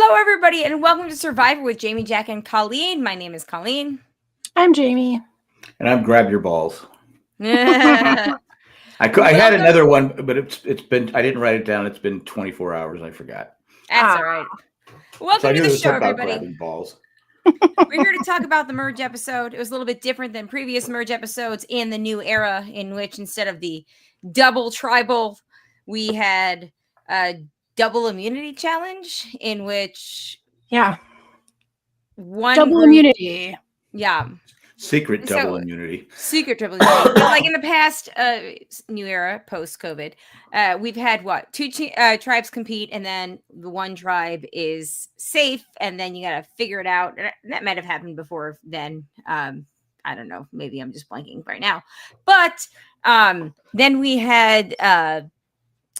Hello, everybody, and welcome to Survivor with Jamie, Jack, and Colleen. My name is Colleen. I'm Jamie. And I'm Grab Your Balls. That's I had another one, but it's been, I didn't write it down. It's been 24 hours. I forgot. all right. Welcome to the show, everybody. Grabbing balls. We're here to talk about the merge episode. It was a little bit different than previous merge episodes in the new era, in which instead of the double tribal, we had a double immunity challenge, in which one double group, immunity. Yeah. Secret double immunity. Secret double immunity. But like in the past new era, post-COVID, we've had two tribes compete, and then the one tribe is safe, and then you got to figure it out. That might have happened before then. I don't know. Maybe I'm just blanking right now. But then we had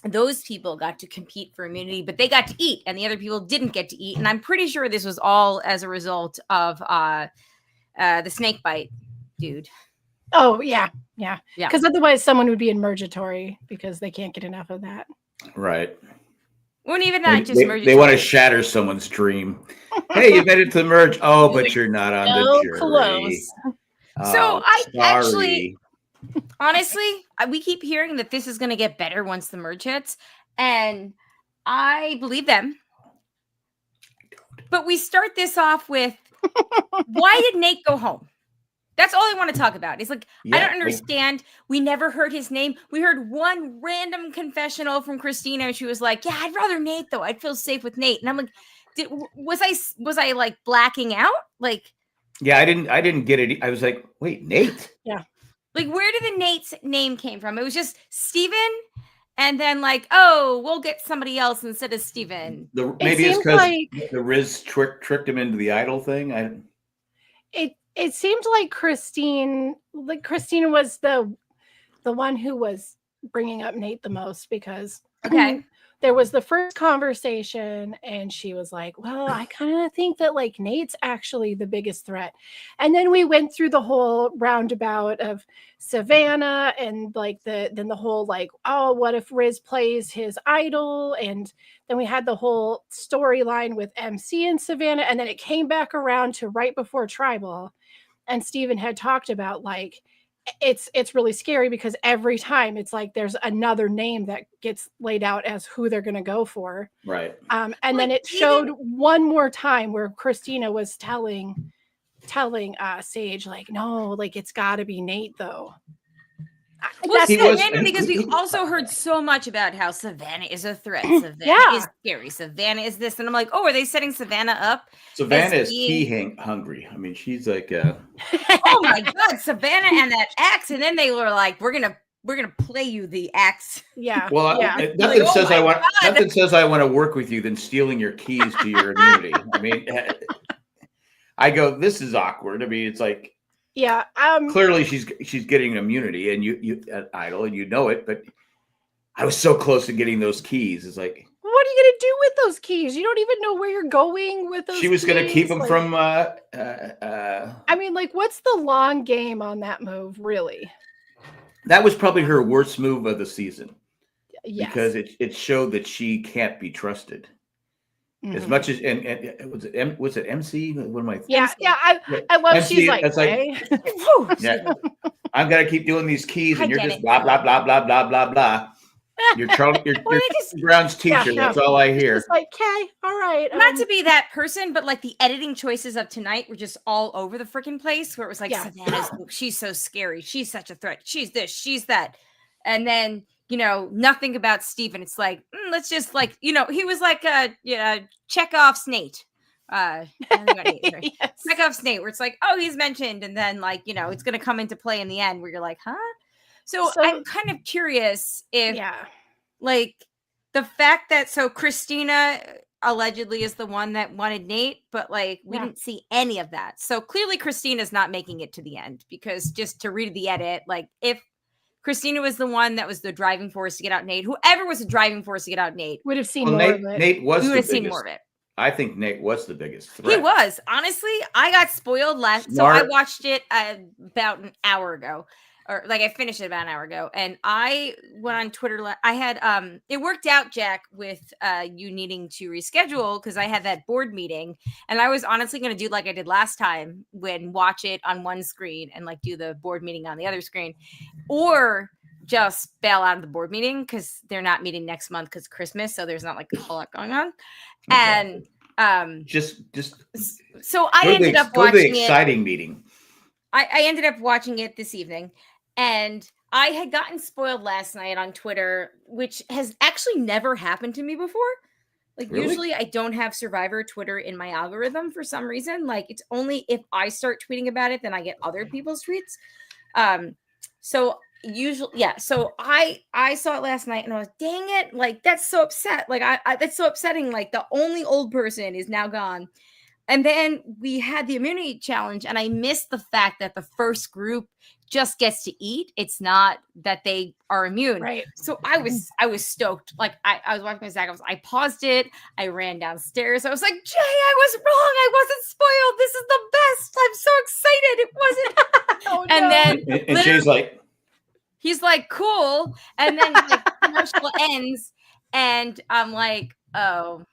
those people got to compete for immunity, but they got to eat, and the other people didn't get to eat. And I'm pretty sure this was all as a result of the snake bite dude. Oh, yeah. Because otherwise someone would be in mergatory because they can't get enough of that. Right. Wouldn't even that they want to shatter someone's dream. Hey, you made it to the merge. Oh, but you're not on the jury. Close. So I actually, honestly, we keep hearing that this is going to get better once the merge hits, and I believe them. But we start this off with, why did Nate go home? That's all I want to talk about. It's like, I don't understand. We never heard his name. We heard one random confessional from Christina. She was like, yeah, I'd rather Nate, though. I'd feel safe with Nate. And I'm like, was I like blacking out? Like, yeah, I didn't get it. I was like, wait, Nate? Yeah. Like, where did the Nate's name came from? It was just Steven. And then like, oh, we'll get somebody else instead of Steven. Maybe it's because the Riz tricked him into the idol thing. It seemed like Christine was the one who was bringing up Nate the most, because there was the first conversation and she was like, well, I kind of think that like Nate's actually the biggest threat. And then we went through the whole roundabout of Savannah and like then the whole like, oh, what if Riz plays his idol? And then we had the whole storyline with MC and Savannah. And then it came back around to right before Tribal. And Steven had talked about like, it's really scary because every time it's like there's another name that gets laid out as who they're going to go for. Right. And then it showed one more time where Christina was telling Sage like, no, like it's got to be Nate though. Well, Savannah, because we also heard so much about how Savannah is a threat. Savannah is scary. Savannah is this. And I'm like, oh, are they setting Savannah up? Savannah is key hungry. I mean, she's like oh my God, Savannah and that axe. And then they were like, we're gonna play you the axe. Yeah. Well, nothing says I want to work with you than stealing your keys to your immunity. I mean, I go, this is awkward. I mean, it's like, yeah. Clearly, she's getting immunity, and you idol, and you know it. But I was so close to getting those keys. It's like, what are you gonna do with those keys? You don't even know where you're going with those. She was gonna keep them from. I mean, like, what's the long game on that move, really? That was probably her worst move of the season. Yes. Because it showed that she can't be trusted. Mm-hmm. As much as and was it MC? What am I? Yeah. I love. MC, she's like, yeah. I'm gonna keep doing these keys, and you're just blah blah blah blah blah blah blah. You're Brown's teacher. That's all I hear. It's like, okay, all right. Not to be that person, but like the editing choices of tonight were just all over the freaking place. Where it was like, Savannah's, she's so scary. She's such a threat. She's this. She's that. And then, nothing about Steven. It's like, let's just like, he was like Chekhov's Nate. Chekhov's Nate, where it's like, oh, he's mentioned. And then like, it's going to come into play in the end where you're like, huh? So I'm kind of curious if like the fact that Christina allegedly is the one that wanted Nate, but like we didn't see any of that. So clearly Christina's not making it to the end, because just to read the edit, like if Christina was the one that was the driving force to get out Nate, whoever was the driving force to get out Nate would have seen more of it. Nate was we would have seen more of it. I think Nate was the biggest threat. He was. Honestly, I got spoiled last. So I watched it about an hour ago. or like I finished it about an hour ago, and I went on Twitter. I had it worked out, Jack, with you needing to reschedule because I had that board meeting, and I was honestly going to do like I did last time, when watch it on one screen and like do the board meeting on the other screen, or just bail out of the board meeting because they're not meeting next month because Christmas, so there's not like a whole lot going on, and just so I ended up watching the exciting meeting. I ended up watching it this evening, and I had gotten spoiled last night on Twitter, which has actually never happened to me before. Like, Really? Usually I don't have Survivor Twitter in my algorithm for some reason. Like, it's only if I start tweeting about it, then I get other people's tweets. So I saw it last night and I was, dang it, like, that's so upset. Like, I that's so upsetting. Like, the only old person is now gone. And then we had the immunity challenge, and I missed the fact that the first group just gets to eat. It's not that they are immune. Right. So I was stoked. Like I was watching Zach. I paused it. I ran downstairs. I was like, Jay, I was wrong. I wasn't spoiled. This is the best. I'm so excited. It wasn't. Oh, and no. then And Jay's like, he's like, cool. And then like commercial ends, and I'm like, oh.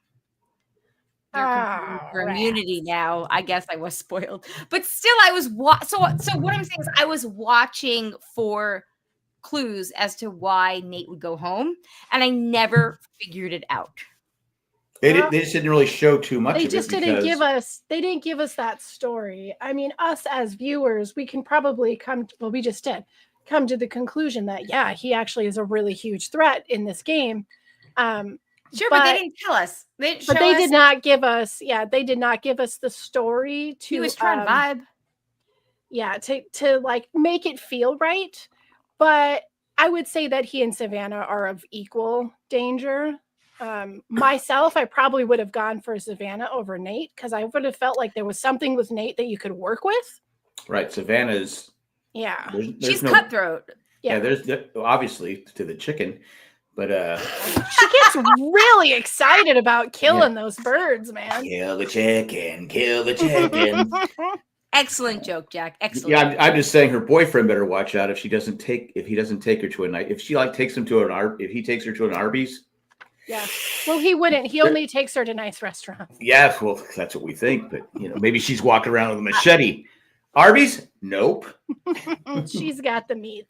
For immunity now. I guess I was spoiled, but still I was so what I'm saying is I was watching for clues as to why Nate would go home, and I never figured it out. they just didn't really show too much. They just didn't give us that story. I mean, us as viewers, we can probably we just did come to the conclusion that yeah, he actually is a really huge threat in this game. Sure, but they didn't tell us. They did not give us. Yeah, they did not give us the story to. He was trying to vibe. Yeah, to like make it feel right. But I would say that he and Savannah are of equal danger. Myself, I probably would have gone for Savannah over Nate because I would have felt like there was something with Nate that you could work with. Right, Savannah's. Yeah, she's cutthroat. Yeah, there's obviously to the chicken. But she gets really excited about killing those birds, man. Kill the chicken, kill the chicken. Excellent joke, Jack. Excellent. Yeah, I'm just saying her boyfriend better watch out if he doesn't take her to a night. If she like takes him to if he takes her to an Arby's. Yeah. Well, he wouldn't. He only takes her to nice restaurants. Yeah, well, that's what we think. But maybe she's walking around with a machete. Arby's? Nope. She's got the meat.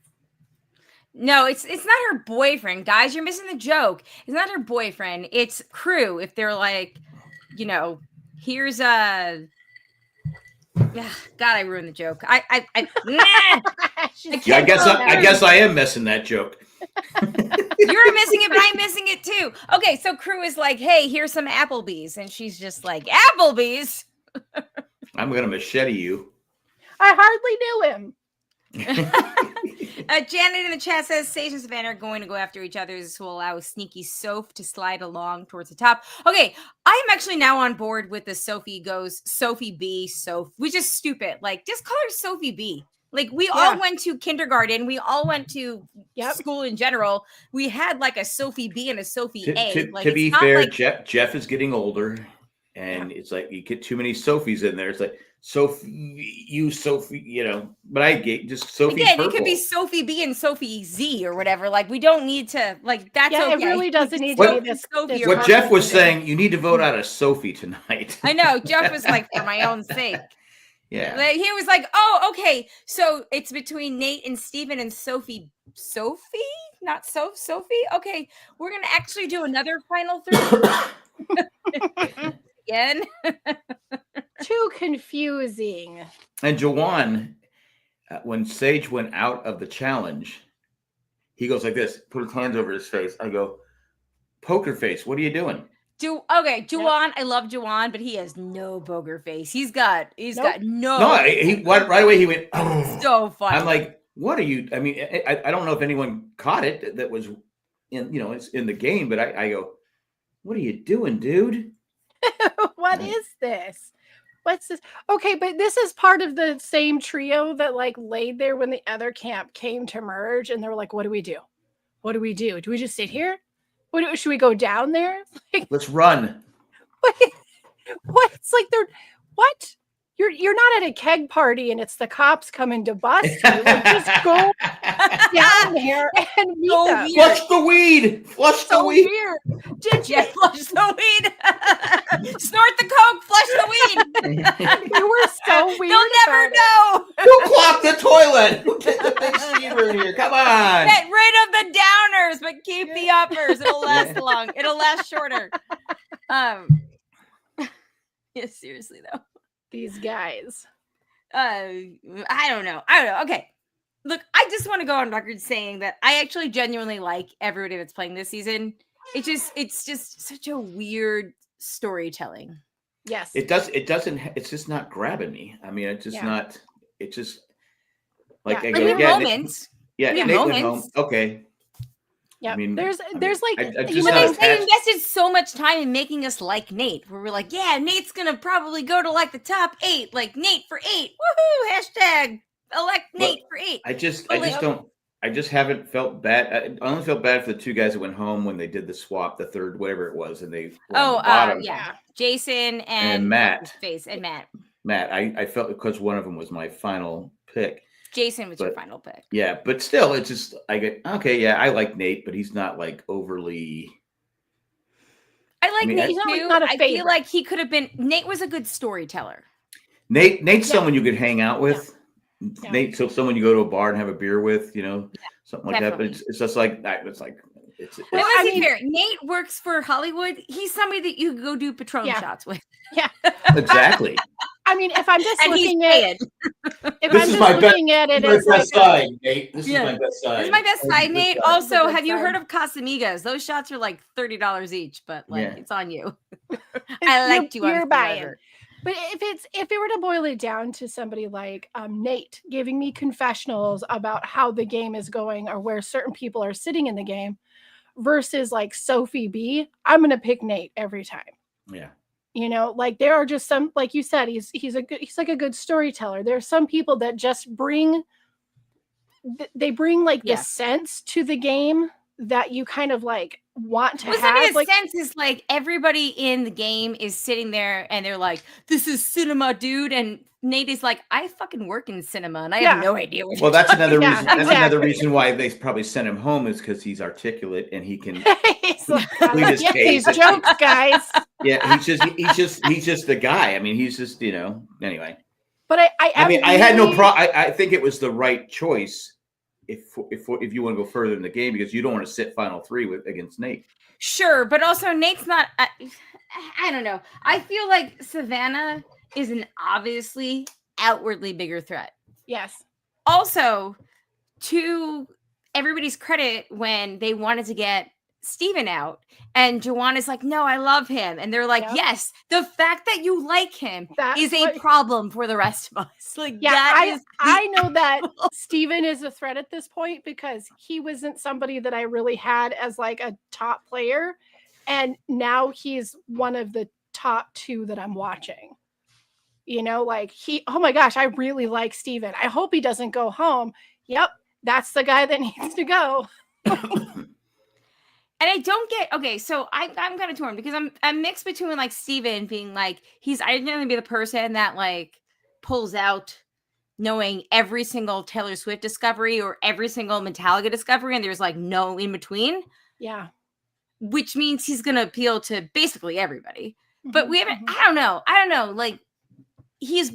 No, it's not her boyfriend, guys. You're missing the joke. It's not her boyfriend. It's crew. If they're like, here's a. God, I ruined the joke. I guess I am missing that joke. You're missing it, but I'm missing it too. Okay, so crew is like, hey, here's some Applebee's, and she's just like, Applebee's. I'm gonna machete you. I hardly knew him. Janet in the chat says Sage and Savannah are going to go after each other. This will allow Sneaky Soph to slide along towards the top. Okay, I'm actually now on board with the Sophie goes Sophie B. Soph, which is stupid. Like, just call her Sophie B. Like, we all went to kindergarten. We all went to school in general. We had like a Sophie B and a Sophie A. To be fair, Jeff is getting older, and it's like you get too many Sophies in there. It's like Sophie, but I get just Sophie. Again, it could be Sophie B and Sophie Z or whatever. Like, we don't need to, like, that's okay. It really doesn't need to be this Sophie. What Jeff was saying, you need to vote out a Sophie tonight. I know. Jeff was like, for my own sake. Yeah. Like, he was like, oh, okay. So it's between Nate and Steven and Sophie. Sophie? Not Sophie? Okay. We're going to actually do another final three. Again. Too confusing. And Jawan, when Sage went out of the challenge, he goes like this, put his hands over his face. I go, poker face, what are you doing? Jawan, I love Jawan, but he has no poker face. He's got no. No, right away he went, oh. So funny. I'm like, what are you? I mean, I don't know if anyone caught it that was it's in the game, but I go, what are you doing, dude? What is this? What's this? Okay, but this is part of the same trio that like laid there when the other camp came to merge, and they were like, "What do we do? What do we do? Do we just sit here? Should we go down there? Like, let's run." What? It's like they're what? you're not at a keg party and it's the cops coming to bust you. Like, just go down there and meet them. Flush the weed. Flush the weed. Weird. Did you? Yeah, flush the weed. Snort the coke. Flush the weed. You were so weird. They'll never know. Who clogged the toilet? Who did the big steamer in here? Come on. Get rid of the downers, but keep the uppers. It'll last long. It'll last shorter. Yeah, seriously though. These guys. I don't know. Okay. Look, I just want to go on record saying that I actually genuinely like everybody that's playing this season. It's just such a weird storytelling. Yes. It's just not grabbing me. I mean, it's just not, it's just like, we have moments. Yeah. We have Nate moments. went home. Okay. Yeah, I mean, there's like they invested so much time in making us like Nate, where we're like, yeah, Nate's gonna probably go to like the top 8, like Nate for 8, woohoo! # elect Nate for 8. I just haven't felt bad. I only felt bad for the 2 guys that went home when they did the swap, the third, whatever it was, and they were on the bottom. Yeah, Jason and Matt. Matt. I felt because one of them was my final pick. Jason was your final pick. Yeah, but still, it's just I like Nate, but he's not like overly. Nate he's too. not a favorite. I feel like he could have been. Nate was a good storyteller. Nate's someone you could hang out with. Yeah. Nate, so someone you go to a bar and have a beer with, something like definitely. that. But it's just like that. It's like it's. Well, let's be fair. Nate works for Hollywood. He's somebody that you could go do Patron shots with. Yeah, exactly. I mean, if I'm just looking at it, This is my best side, Nate. This is my best side. This is my best side, Nate. Also, have you heard of Casamigos? Those shots are like $30 each, but it's on you. I liked you on buying. But if it were to boil it down to somebody like Nate giving me confessionals about how the game is going or where certain people are sitting in the game versus like Sophie B, I'm gonna pick Nate every time. Yeah. Like there are just some, like you said, he's like a good storyteller. There are some people that just bring like the sense to the game that you kind of like want to have. Like, sense is like everybody in the game is sitting there and they're like, "This is cinema, dude," and Nate is like, "I fucking work in cinema and I have no idea what." Well, that's another reason. That's another reason why they probably sent him home is because he's articulate and he can complete his case. These jokes, guys. Yeah, he's just the guy. I mean, he's just anyway. But I had no problem. I think it was the right choice if you want to go further in the game because you don't want to sit final 3 against Nate. Sure, but also Nate's not. I don't know. I feel like Savannah is an obviously outwardly bigger threat. Yes. Also, to everybody's credit, when they wanted to get Steven out and Juwan is like, "No, I love him," and they're like, "Yes, the fact that you like him is a problem for the rest of us." Like, I know that Steven is a threat at this point because he wasn't somebody that I really had as like a top player, and now he's one of the top 2 that I'm watching. Like oh my gosh, I really like Steven. I hope he doesn't go home. Yep, that's the guy that needs to go. And I don't get, okay, so I'm kind of torn because I'm mixed between like Steven being like, he's either going to be the person that like pulls out knowing every single Taylor Swift discovery or every single Metallica discovery and there's like no in between. Yeah. Which means he's going to appeal to basically everybody. But we haven't, I don't know. Like he's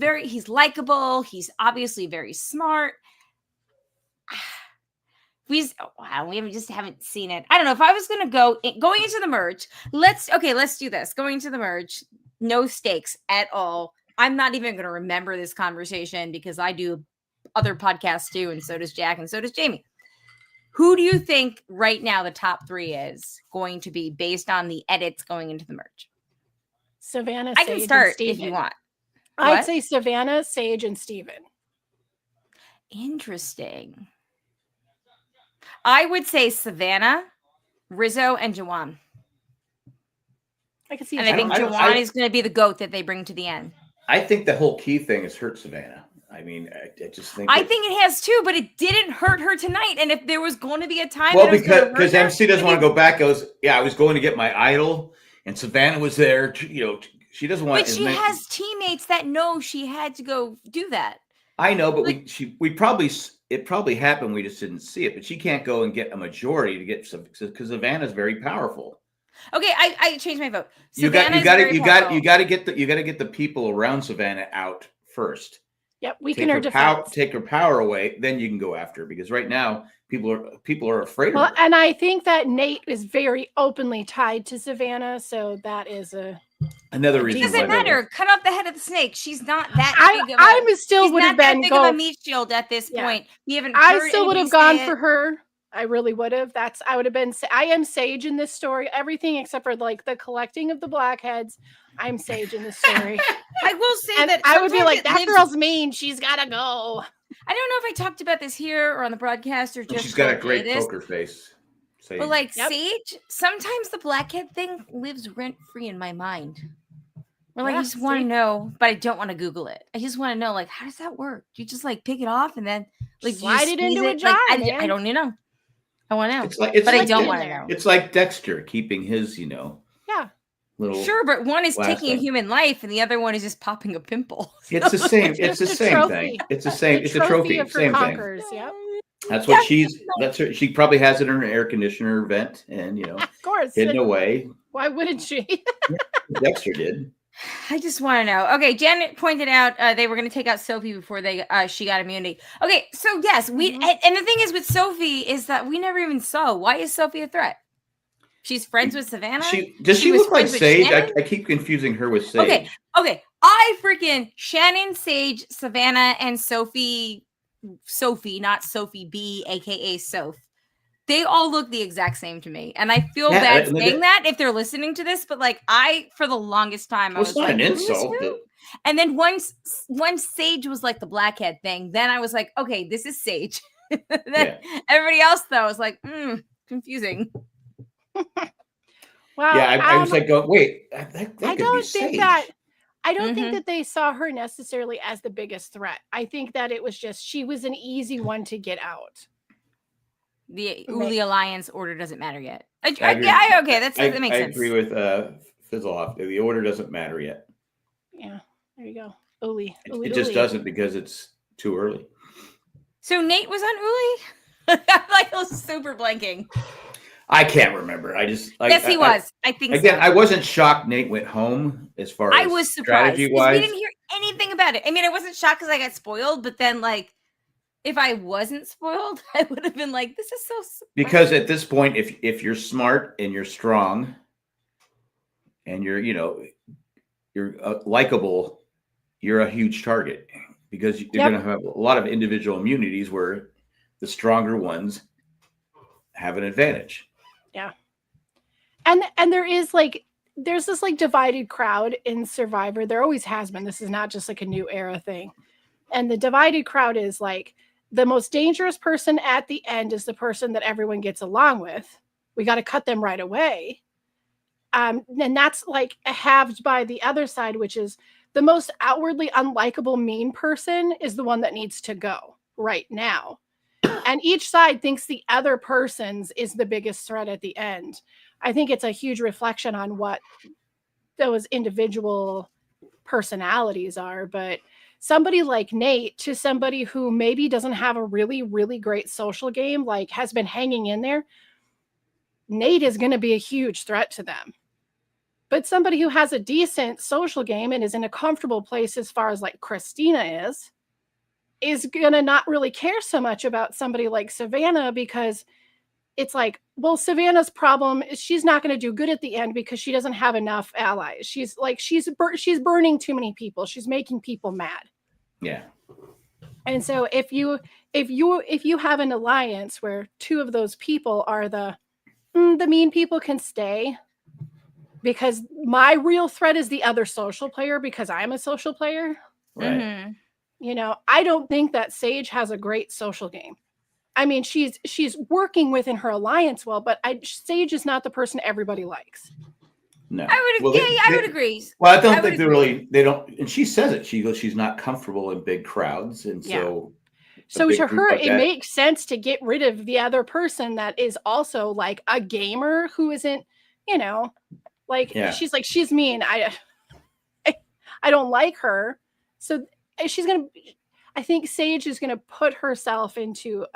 likable. He's obviously very smart. We haven't seen it. I don't know if I was going to going into the merge. Let's do this. Going to the merge, no stakes at all. I'm not even going to remember this conversation because I do other podcasts too. And so does Jack and so does Jamie. Who do you think right now the top 3 is going to be based on the edits going into the merge? Savannah, I can start if you want. I'd say Savannah, Sage, and Steven. Interesting. I would say Savannah, Rizzo, and Juwan. I can see. And I think Juwan is going to be the GOAT that they bring to the end. I think the whole key thing is hurt Savannah. I mean, I just think. I think it has too, but it didn't hurt her tonight. And if there was going to be a time, because MC doesn't want to go back. I was going to get my idol, and Savannah was there, She doesn't want. But she has teammates that know she had to go do that. I know, but it probably happened. We just didn't see it. But she can't go and get a majority to get some because Savannah's very powerful. Okay, I changed my vote. You got to get the people around Savannah out first. Yep, weaken her defense. Take her power away, then you can go after her. Because right now people are afraid of her. And I think that Nate is very openly tied to Savannah, so that is another reason. It doesn't matter. Cut off the head of the snake. She's not that big of a meat shield at this point. We haven't. I still would have gone for her. I really would have. I would have been. I am Sage in this story. Everything except for like the collecting of the blackheads. I'm Sage in this story. I will say that I would be like, that girl's mean. She's gotta go. I don't know if I talked about this here or on the broadcast or just. She's got a great poker face. Sage. But like Sage, sometimes the blackhead thing lives rent free in my mind. Or like I just want to know, but I don't want to Google it. I just want to know, like, how does that work? Do you just like pick it off and then like slide it into a jar? Like, I don't know. I want to know, but I don't want to know. It's like Dexter keeping his, little. Sure, but one is taking a human life, and the other one is just popping a pimple. It's the same. It's the same thing. It's the same. It's a trophy. Same thing. Yep. That's what That's her. She probably has it in her air conditioner vent, and of course, hidden away. Why wouldn't she? Dexter did. I just want to know. Okay, Janet pointed out they were going to take out Sophie before she got immunity. Okay, so yes, and the thing is with Sophie is that we never even saw. Why is Sophie a threat? She's friends with Savannah. Does she look like Sage? I keep confusing her with Sage. Okay. I freaking Shannon, Sage, Savannah, and Sophie, not Sophie B, aka Soph. They all look the exact same to me, and I feel bad saying that if they're listening to this. But like, for the longest time, I was not like, an insult. And then once Sage was like the blackhead thing, then I was like, okay, this is Sage. Then everybody else though was like, confusing. Wow. Yeah, I was like, wait, that I don't think that. I don't think that they saw her necessarily as the biggest threat. I think that it was just she was an easy one to get out. The Alliance order doesn't matter yet. That makes sense. I agree with Fizzleoff. The order doesn't matter yet. Yeah, there you go. Uli. It just doesn't because it's too early. So Nate was on Uli? I was super blanking. I can't remember. Yes, he was. I think again, so. I wasn't shocked Nate went home as far as I was surprised. strategy-wise. We didn't hear anything about it. I mean, I wasn't shocked because I got spoiled, but then like if I wasn't spoiled, I would have been like, this is so surprising. Because at this point, if you're smart and you're strong and you're likable, you're a huge target because you're going to have a lot of individual immunities where the stronger ones have an advantage. Yeah. And there's this like divided crowd in Survivor. There always has been. This is not just like a new era thing. And the divided crowd is like the most dangerous person at the end is the person that everyone gets along with. We got to cut them right away. And that's like halved by the other side, which is the most outwardly unlikable mean person is the one that needs to go right now. And each side thinks the other person's is the biggest threat at the end. I think it's a huge reflection on what those individual personalities are. But somebody like Nate to somebody who maybe doesn't have a really, really great social game, like has been hanging in there, Nate is going to be a huge threat to them. But somebody who has a decent social game and is in a comfortable place as far as like Christina is going to not really care so much about somebody like Savannah because it's like, well, Savannah's problem is she's not going to do good at the end because she doesn't have enough allies. She's burning too many people. She's making people mad. Yeah. And so if you have an alliance where two of those people are the mean people can stay because my real threat is the other social player because I'm a social player. Right. Mm-hmm. I don't think that Sage has a great social game. I mean, she's working within her alliance well, but Sage is not the person everybody likes. No, I would agree. Well, I don't think they don't. And she says it. She goes, she's not comfortable in big crowds, and so. So to her, it makes sense to get rid of the other person that is also like a gamer who isn't, she's like she's mean. I don't like her. So she's going to, I think Sage is going to put herself into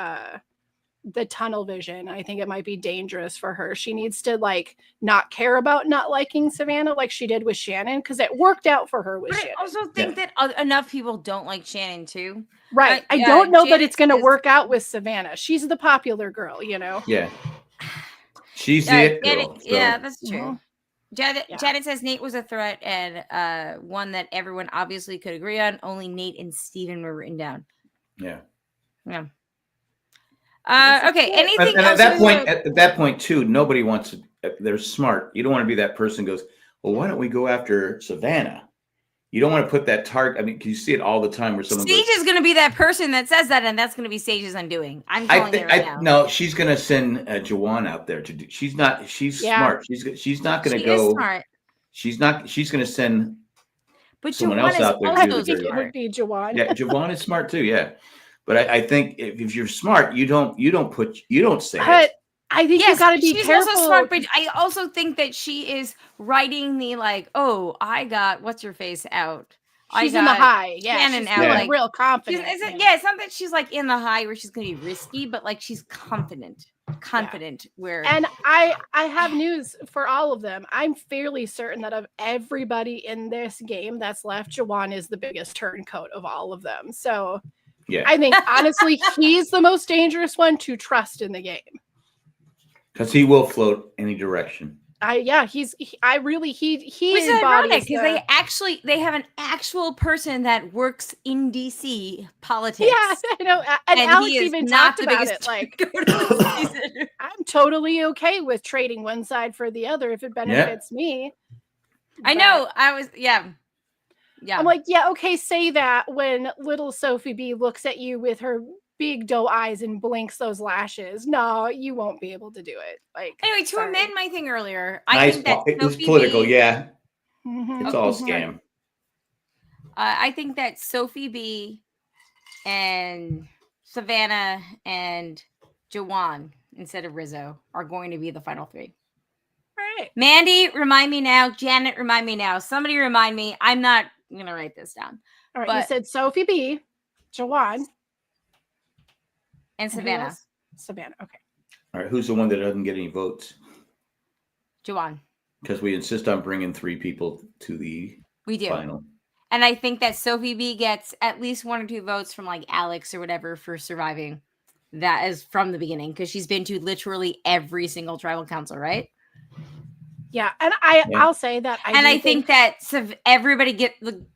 the tunnel vision. I think it might be dangerous for her. She needs to like not care about not liking Savannah like she did with Shannon, because it worked out for her with Shannon. I also think that enough people don't like Shannon too. Right. I don't know that it's going to work out with Savannah. She's the popular girl, you know? Yeah. She's it girl. So. Yeah, that's true. Mm-hmm. Janet says Nate was a threat and one that everyone obviously could agree on. Only Nate and Steven were written down. Yeah. Yeah. Okay. Anything and else? At that point too, nobody wants to. They're smart. You don't want to be that person who goes, well, why don't we go after Savannah? You don't want to put that target. I mean, you see it all the time where someone Sage is going to be that person that says that, and that's going to be Sage's undoing. I'm telling you right now. No, she's going to send Jawan out there to do. She's not. She's smart. She's not going to go. Smart. She's not. She's going to send. But someone Jawan else out there to do I think it would be Jawan. Yeah, Jawan is smart too. Yeah, but I think if you're smart, you don't say it. I think you got to be careful. She's also smart, but I also think that she is writing the like, oh, I got what's her face out. She's in the high, Shannon she's out, like real confident. It's not that she's like in the high where she's going to be risky, but like she's confident. Where and I have news for all of them. I'm fairly certain that of everybody in this game that's left, Jawan is the biggest turncoat of all of them. So yeah, I think honestly he's the most dangerous one to trust in the game. Because he will float any direction. He which is ironic because they have an actual person that works in DC politics. Yeah, I know. And Alex even talked about it. Like, I'm totally okay with trading one side for the other if it benefits me. I know. Yeah. I'm like, yeah, okay, say that when little Sophie B looks at you with her big doe eyes and blinks those lashes. No, you won't be able to do it. Like, anyway, to amend my thing earlier, I think that it was political. Yeah, it's all a scam. Right. I think that Sophie B and Savannah and Jawan instead of Rizzo are going to be the final three. All right. Mandy, remind me now. Janet, remind me now. Somebody remind me. I'm not gonna write this down. All right, you said Sophie B, Jawan. And Savannah. Savannah, okay. All right, who's the one that doesn't get any votes? Jawan. Because we insist on bringing 3 people to the final. And I think that Sophie B gets at least 1 or 2 votes from like Alex or whatever for surviving. That is from the beginning because she's been to literally every single tribal council, right? Yeah, and I'll say that. I think that everybody get the.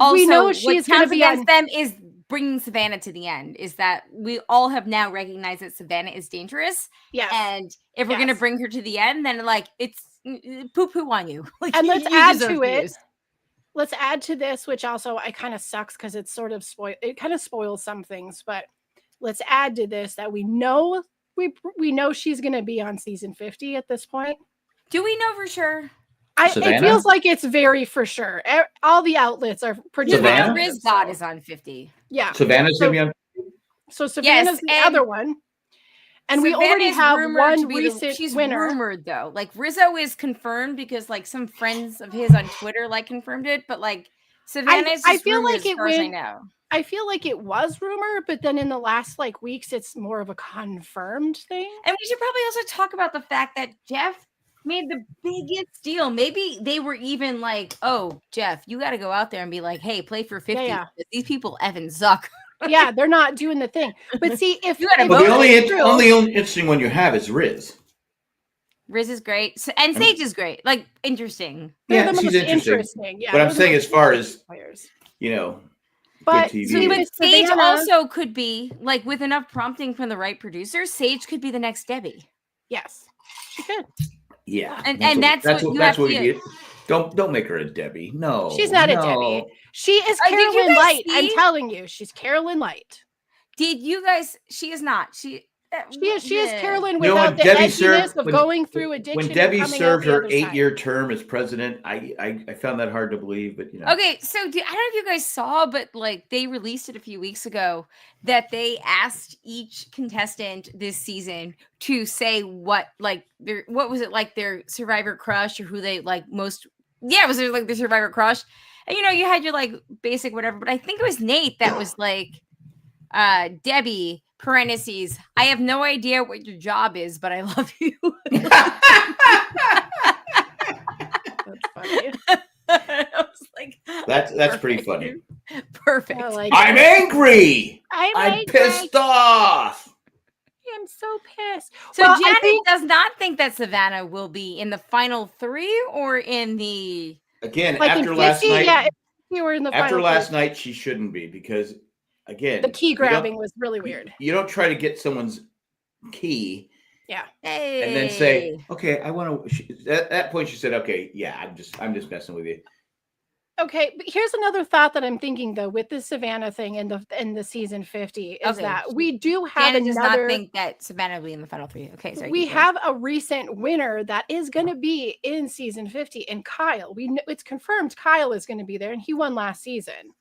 Also, we know she's going to be against them is bringing Savannah to the end. Is that we all have now recognized that Savannah is dangerous. Yes, and if we're going to bring her to the end, then like it's poo on you. Like, and let's add to it. Let's add to this, which also I kind of sucks because it's sort of it kind of spoils some things, but let's add to this that we know she's going to be on season 50 at this point. Do we know for sure? It feels like it's very for sure. All the outlets are pretty. Savannah? Riz God is on 50. Yeah, Savannah's going to be on. So Savannah's the other one, and we already have one recent she's winner. Rumored though, like Rizzo is confirmed because like some friends of his on Twitter like confirmed it, but like Savannah is. I feel like it went. I feel like it was rumor, but then in the last like weeks, it's more of a confirmed thing. And we should probably also talk about the fact that Jeff made the biggest deal. Maybe they were even like, "Oh, Jeff, you got to go out there and be like, hey, play for 50. Yeah. These people effing suck." Yeah, they're not doing the thing. But see, if the only interesting one you have is Riz. Riz is great, and Sage is great. Like interesting. They're the most interesting. Yeah, but I'm saying as far as players, But Sage also could be like with enough prompting from the right producer. Sage could be the next Debbie. Yes, she could. Yeah, and that's what you have to do. Don't make her a Debbie. No, she's not a Debbie. She is Carolyn Light. I'm telling you, she's Carolyn Light. Did you guys? She is not. She is Carolyn without the edginess of going through addiction. When Debbie served her 8-year term as president, I found that hard to believe. But Okay, so I don't know if you guys saw, but like they released it a few weeks ago that they asked each contestant this season to say what was it like their survivor crush or who they like most. Yeah, it was like their survivor crush. And you had your like basic whatever, but I think it was Nate that was like, Debbie, parentheses, I have no idea what your job is, but I love you. That's funny. I was like, that's pretty funny. Perfect. I'm angry. I'm angry. Pissed off. I'm so pissed. So Janet does not think that Savannah will be in the final 3 or in the again after last night. Yeah, we were in the after final last 3. night. She shouldn't be because again the key grabbing was really weird. You don't try to get someone's key. Yeah. Hey. And then say, okay, I want to. At that point, she said, okay, yeah, I'm just messing with you. Okay, but here's another thought that I'm thinking though with the Savannah thing in the season 50 is that we do have Janet does not think that Savannah will be in the final 3. Okay, so we have a recent winner that is going to be in season 50, and Kyle. We know it's confirmed Kyle is going to be there, and he won last season.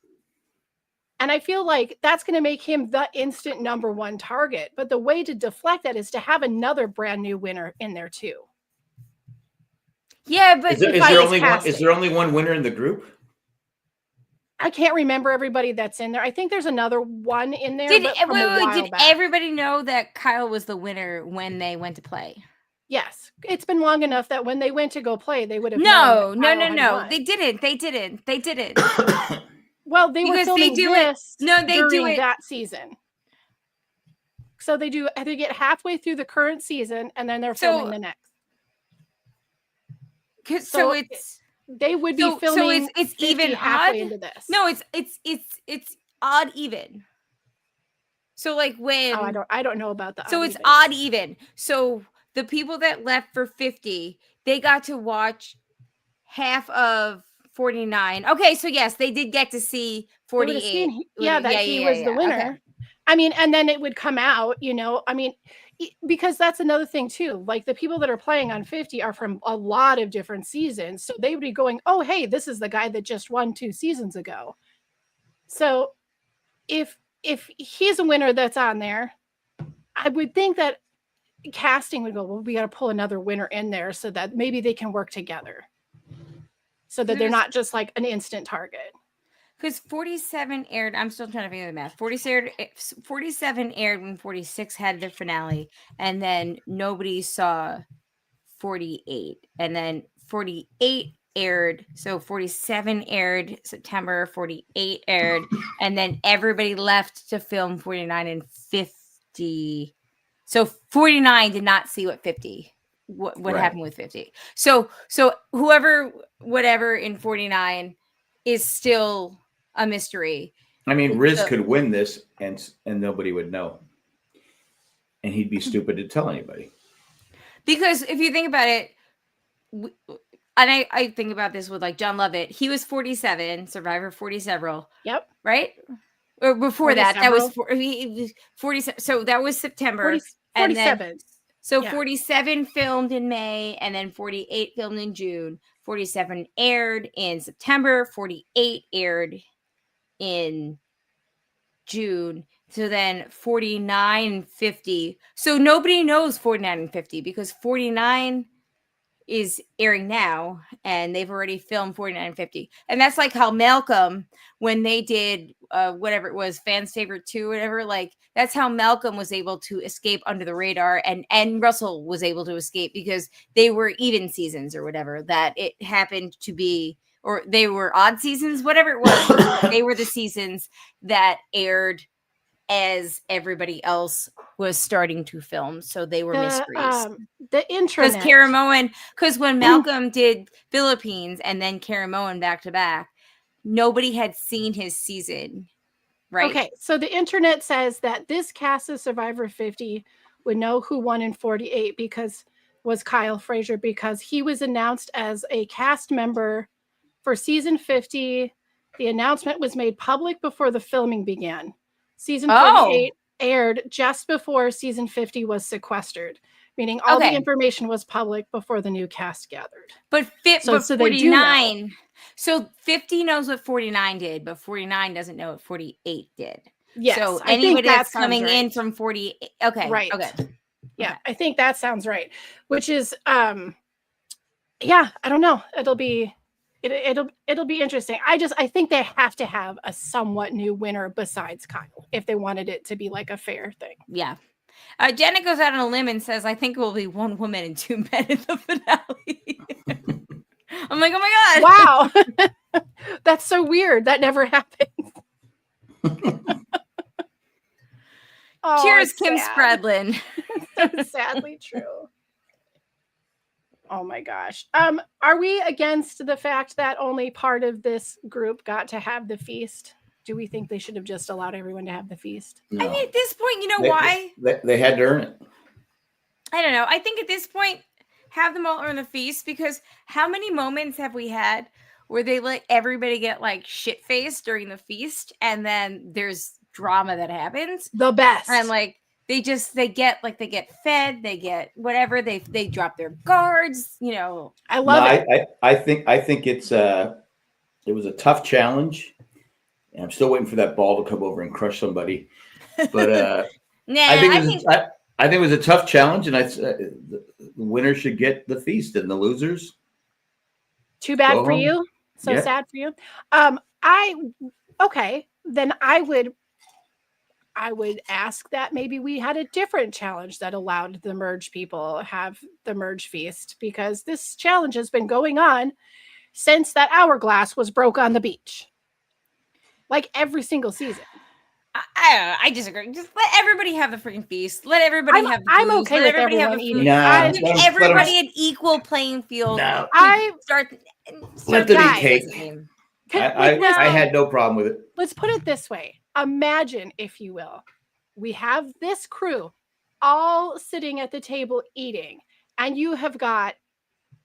And I feel like that's going to make him the instant number 1 target. But the way to deflect that is to have another brand new winner in there too. Yeah, but is there only one winner in the group? I can't remember everybody that's in there. I think there's another one in there. Did everybody know that Kyle was the winner when they went to play? Yes. It's been long enough that when they went to go play, they would have No. They didn't. Well, they were filming this during that season. So they get halfway through the current season and then they're filming the next. So it's they would be filming. So it's even halfway odd into this. No, it's odd even. So like when I don't know about that. So it's odd even. So the people that left for 50, they got to watch half of 49. Okay, so yes, they did get to see 48. He was the winner. Okay. I mean, and then it would come out, because that's another thing too. Like the people that are playing on 50 are from a lot of different seasons. So they would be going, oh, hey, this is the guy that just won 2 seasons ago. So if he's a winner that's on there, I would think that casting would go, well, we got to pull another winner in there so that maybe they can work together. So that they're not just like an instant target. Because 47 aired, I'm still trying to figure the math. 47 aired when 46 had their finale, and then nobody saw 48. And then 48 aired, so 47 aired September, 48 aired, and then everybody left to film 49 and 50. So 49 did not see what 50. What happened with 50. So whatever in 49 is still a mystery. I mean, Riz could win this and nobody would know. And he'd be stupid to tell anybody. Because if you think about it, and I think about this with like John Lovett, he was 47, Survivor 40 several. Yep. Right? Or before that was 47. So that was September. 47. So 47 filmed in May, and then 48 filmed in June. 47 aired in September. 48 aired in June. So then 49 and 50. So nobody knows 49 and 50 because 49 is airing now, and they've already filmed 49 and 50. And that's like how Malcolm, when they did whatever it was, Fans Favorite 2, whatever, like that's how Malcolm was able to escape under the radar, and Russell was able to escape because they were even seasons or whatever, that it happened to be, or they were odd seasons, whatever it was. They were the seasons that aired as everybody else was starting to film, so they were mysteries. The intranet, because Cara Moen, because when Malcolm did Philippines and then Cara Moen back to back, nobody had seen his season, right? Okay, so the internet says that this cast of Survivor 50 would know who won in 48 because was Kyle Frazier, because he was announced as a cast member for season 50. The announcement was made public before the filming began. Season 48 aired just before season 50 was sequestered, meaning all the information was public before the new cast gathered. But 49, so 50 knows what 49 did, but 49 doesn't know what 48 did. Yes, so anybody that's coming in from 48, right? Okay, yeah, I think that sounds right. Which is, I don't know. It'll be It'll be interesting. I think they have to have a somewhat new winner besides Kyle if they wanted it to be like a fair thing. Yeah. Janet goes out on a limb and says, I think it will be 1 woman and 2 men in the finale. I'm like, oh my God. Wow. That's so weird. That never happened. Cheers, Kim Spradlin. So sadly true. Oh my gosh. Are we against the fact that only part of this group got to have the feast? Do we think they should have just allowed everyone to have the feast? No. I mean, at this point, you know why? They had to earn it. I don't know. I think at this point, have them all earn the feast, because how many moments have we had where they let everybody get like shit-faced during the feast, and then there's drama that happens? The best. And like they get fed, they get whatever, they drop their guards, you know. I love it. I think it was a tough challenge. And I'm still waiting for that ball to come over and crush somebody. But I think it was a tough challenge, and the winner should get the feast, and the losers. Too bad for you. So sad for you. Then I would ask that maybe we had a different challenge that allowed the merge people have the merge feast, because this challenge has been going on since that hourglass was broke on the beach. Like every single season. I disagree. Just let everybody have the freaking feast. Let everybody have the I'm okay with everyone eating. Give everybody an equal playing field. No. Start let them eat cake. I had no problem with it. Let's put it this way. Imagine, if you will, we have this crew all sitting at the table eating, and you have got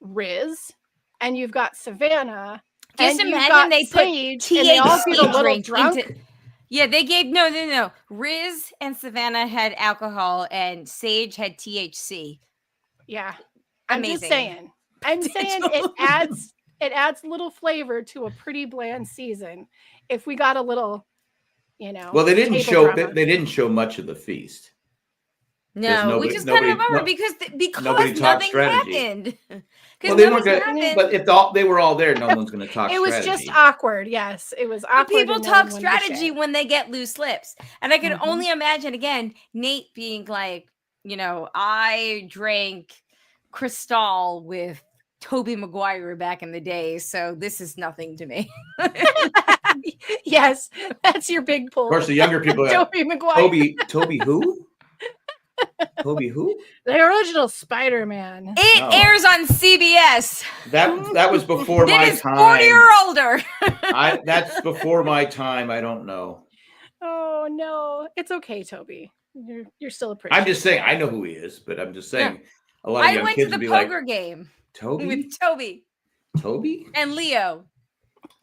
Riz, and you've got Savannah. Just and imagine they put THC and they all get a little drunk. Yeah, they gave no. Riz and Savannah had alcohol, and Sage had THC. Yeah, amazing. I'm saying it adds a little flavor to a pretty bland season. If we got a little, Well, they didn't show much of the feast. No, which is kind of a bummer because nothing happened. Well, they weren't gonna, but if they were all there, no one's going to talk strategy. It was just awkward. Yes, it was awkward. But people talk strategy when they get loose lips. And I can only imagine, again, Nate being like, I drank Cristal with Tobey Maguire back in the day, so this is nothing to me. Yes, that's your big pull. Of course, the younger people Tobey Maguire. Toby who? Toby who? The original Spider-Man. It airs on CBS. That was before my time. 40 or older. That's before my time. I don't know. Oh no, it's okay, Toby. You're still appreciated. I'm just saying I know who he is, but I'm just saying a lot of young kids would be like, I went to the poker game. Toby with Toby. Toby and Leo.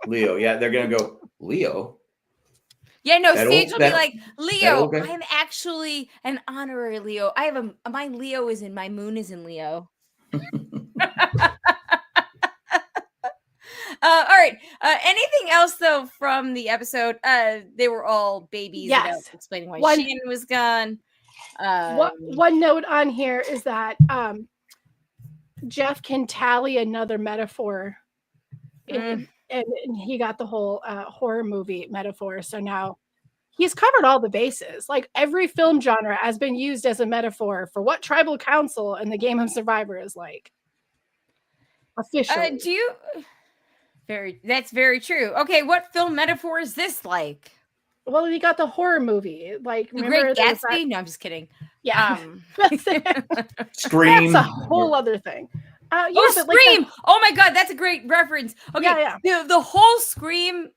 Yeah, they're gonna go Leo. Yeah, no, Sage will be like, Leo, I'm actually an honorary Leo. I have my Leo is in, my moon is in Leo. All right. Anything else though from the episode? They were all babies. Yes. Explaining why Shannon was gone. One note on here is that Jeff can tally another metaphor. And he got the whole horror movie metaphor. So now he's covered all the bases. Like every film genre has been used as a metaphor for what Tribal Council and the Game of Survivor is like. Officially. That's very true. Okay, what film metaphor is this like? Well, you got the horror movie, like The Great Gatsby. No, I'm just kidding. Yeah, Scream. That's a whole other thing. Scream! Oh my God, that's a great reference. Okay, yeah. The whole Scream.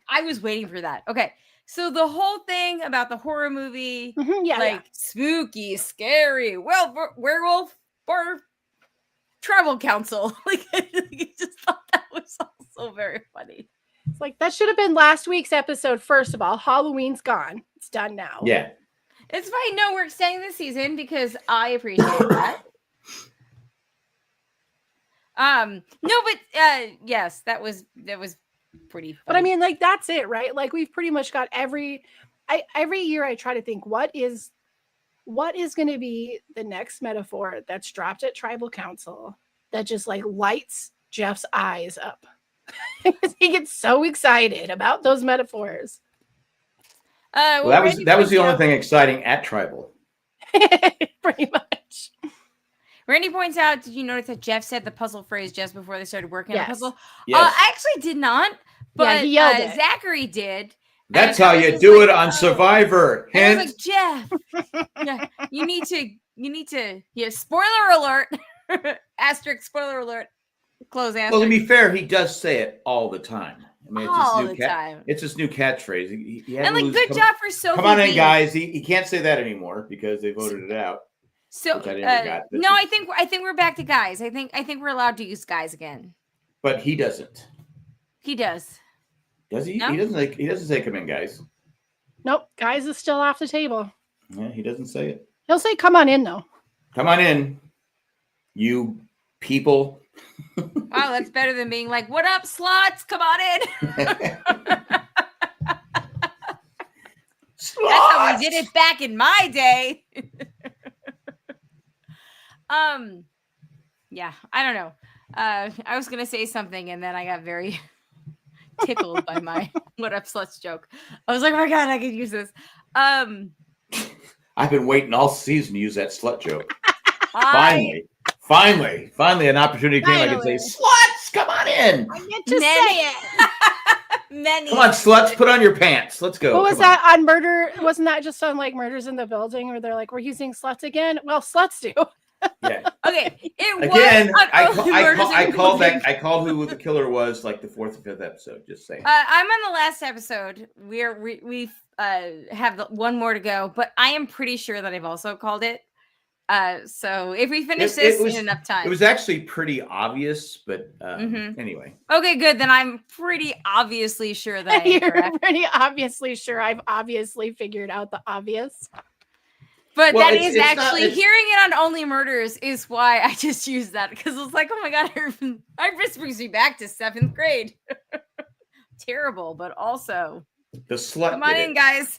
I was waiting for that. Okay, so the whole thing about the horror movie, spooky, scary, werewolf or Tribal Council. Like, I just thought that was also very funny. It's like that should have been last week's episode. First of all, Halloween's gone. It's done now. Yeah, it's fine. No, we're extending the season because I appreciate that. Yes, that was pretty fun. But I mean, like, that's it, right? Like, we've pretty much got every year I try to think what is going to be the next metaphor that's dropped at Tribal Council that just like lights Jeff's eyes up. He gets so excited about those metaphors. Well, that was the only thing exciting at Tribal. Pretty much. Randy points out, did you notice that Jeff said the puzzle phrase just before they started working on the puzzle? Yes. I actually did not, but he yelled it. Zachary did. That's how you do it on Survivor. And I was like, Jeff, yeah, you need to, spoiler alert, asterisk, spoiler alert, close asterisk. Well, to be fair, he does say it all the time. I mean, all the time. It's his new catchphrase. He and like, good job for Sophie. Come on in, guys. He can't say that anymore because they voted it out. So no, I think we're back to guys. I think we're allowed to use guys again. But he doesn't. He does. Does he? No? He doesn't say come in, guys. Nope, guys is still off the table. Yeah, he doesn't say it. He'll say come on in though. Come on in, you people. Wow, that's better than being like, what up, sluts? Come on in. That's how we did it back in my day. Yeah, I don't know. I was gonna say something and then I got very tickled by my what up sluts joke. I was like, oh my god, I could use this. I've been waiting all season to use that slut joke. Finally, an opportunity came. I could say, sluts, come on in. I get to say it. Many. Come on, sluts, put on your pants. Let's go. What was that on Murder? Wasn't that just on like Murders in the Building where they're like, we're using sluts again? Well, sluts do. Yeah. Okay. It again, was I called who the killer was like the 4th or 5th episode. Just saying. I'm on the last episode. We have one more to go, but I am pretty sure that I've also called it. So if we finish this in enough time. It was actually pretty obvious, but anyway. Okay, good. Then I'm pretty obviously sure that You're pretty obviously sure I've obviously figured out the obvious. But well, that is actually hearing it on Only Murders is why I just used that, because it's like, oh my god, it just brings me back to 7th grade. Terrible, but also the slut. Come on in, guys.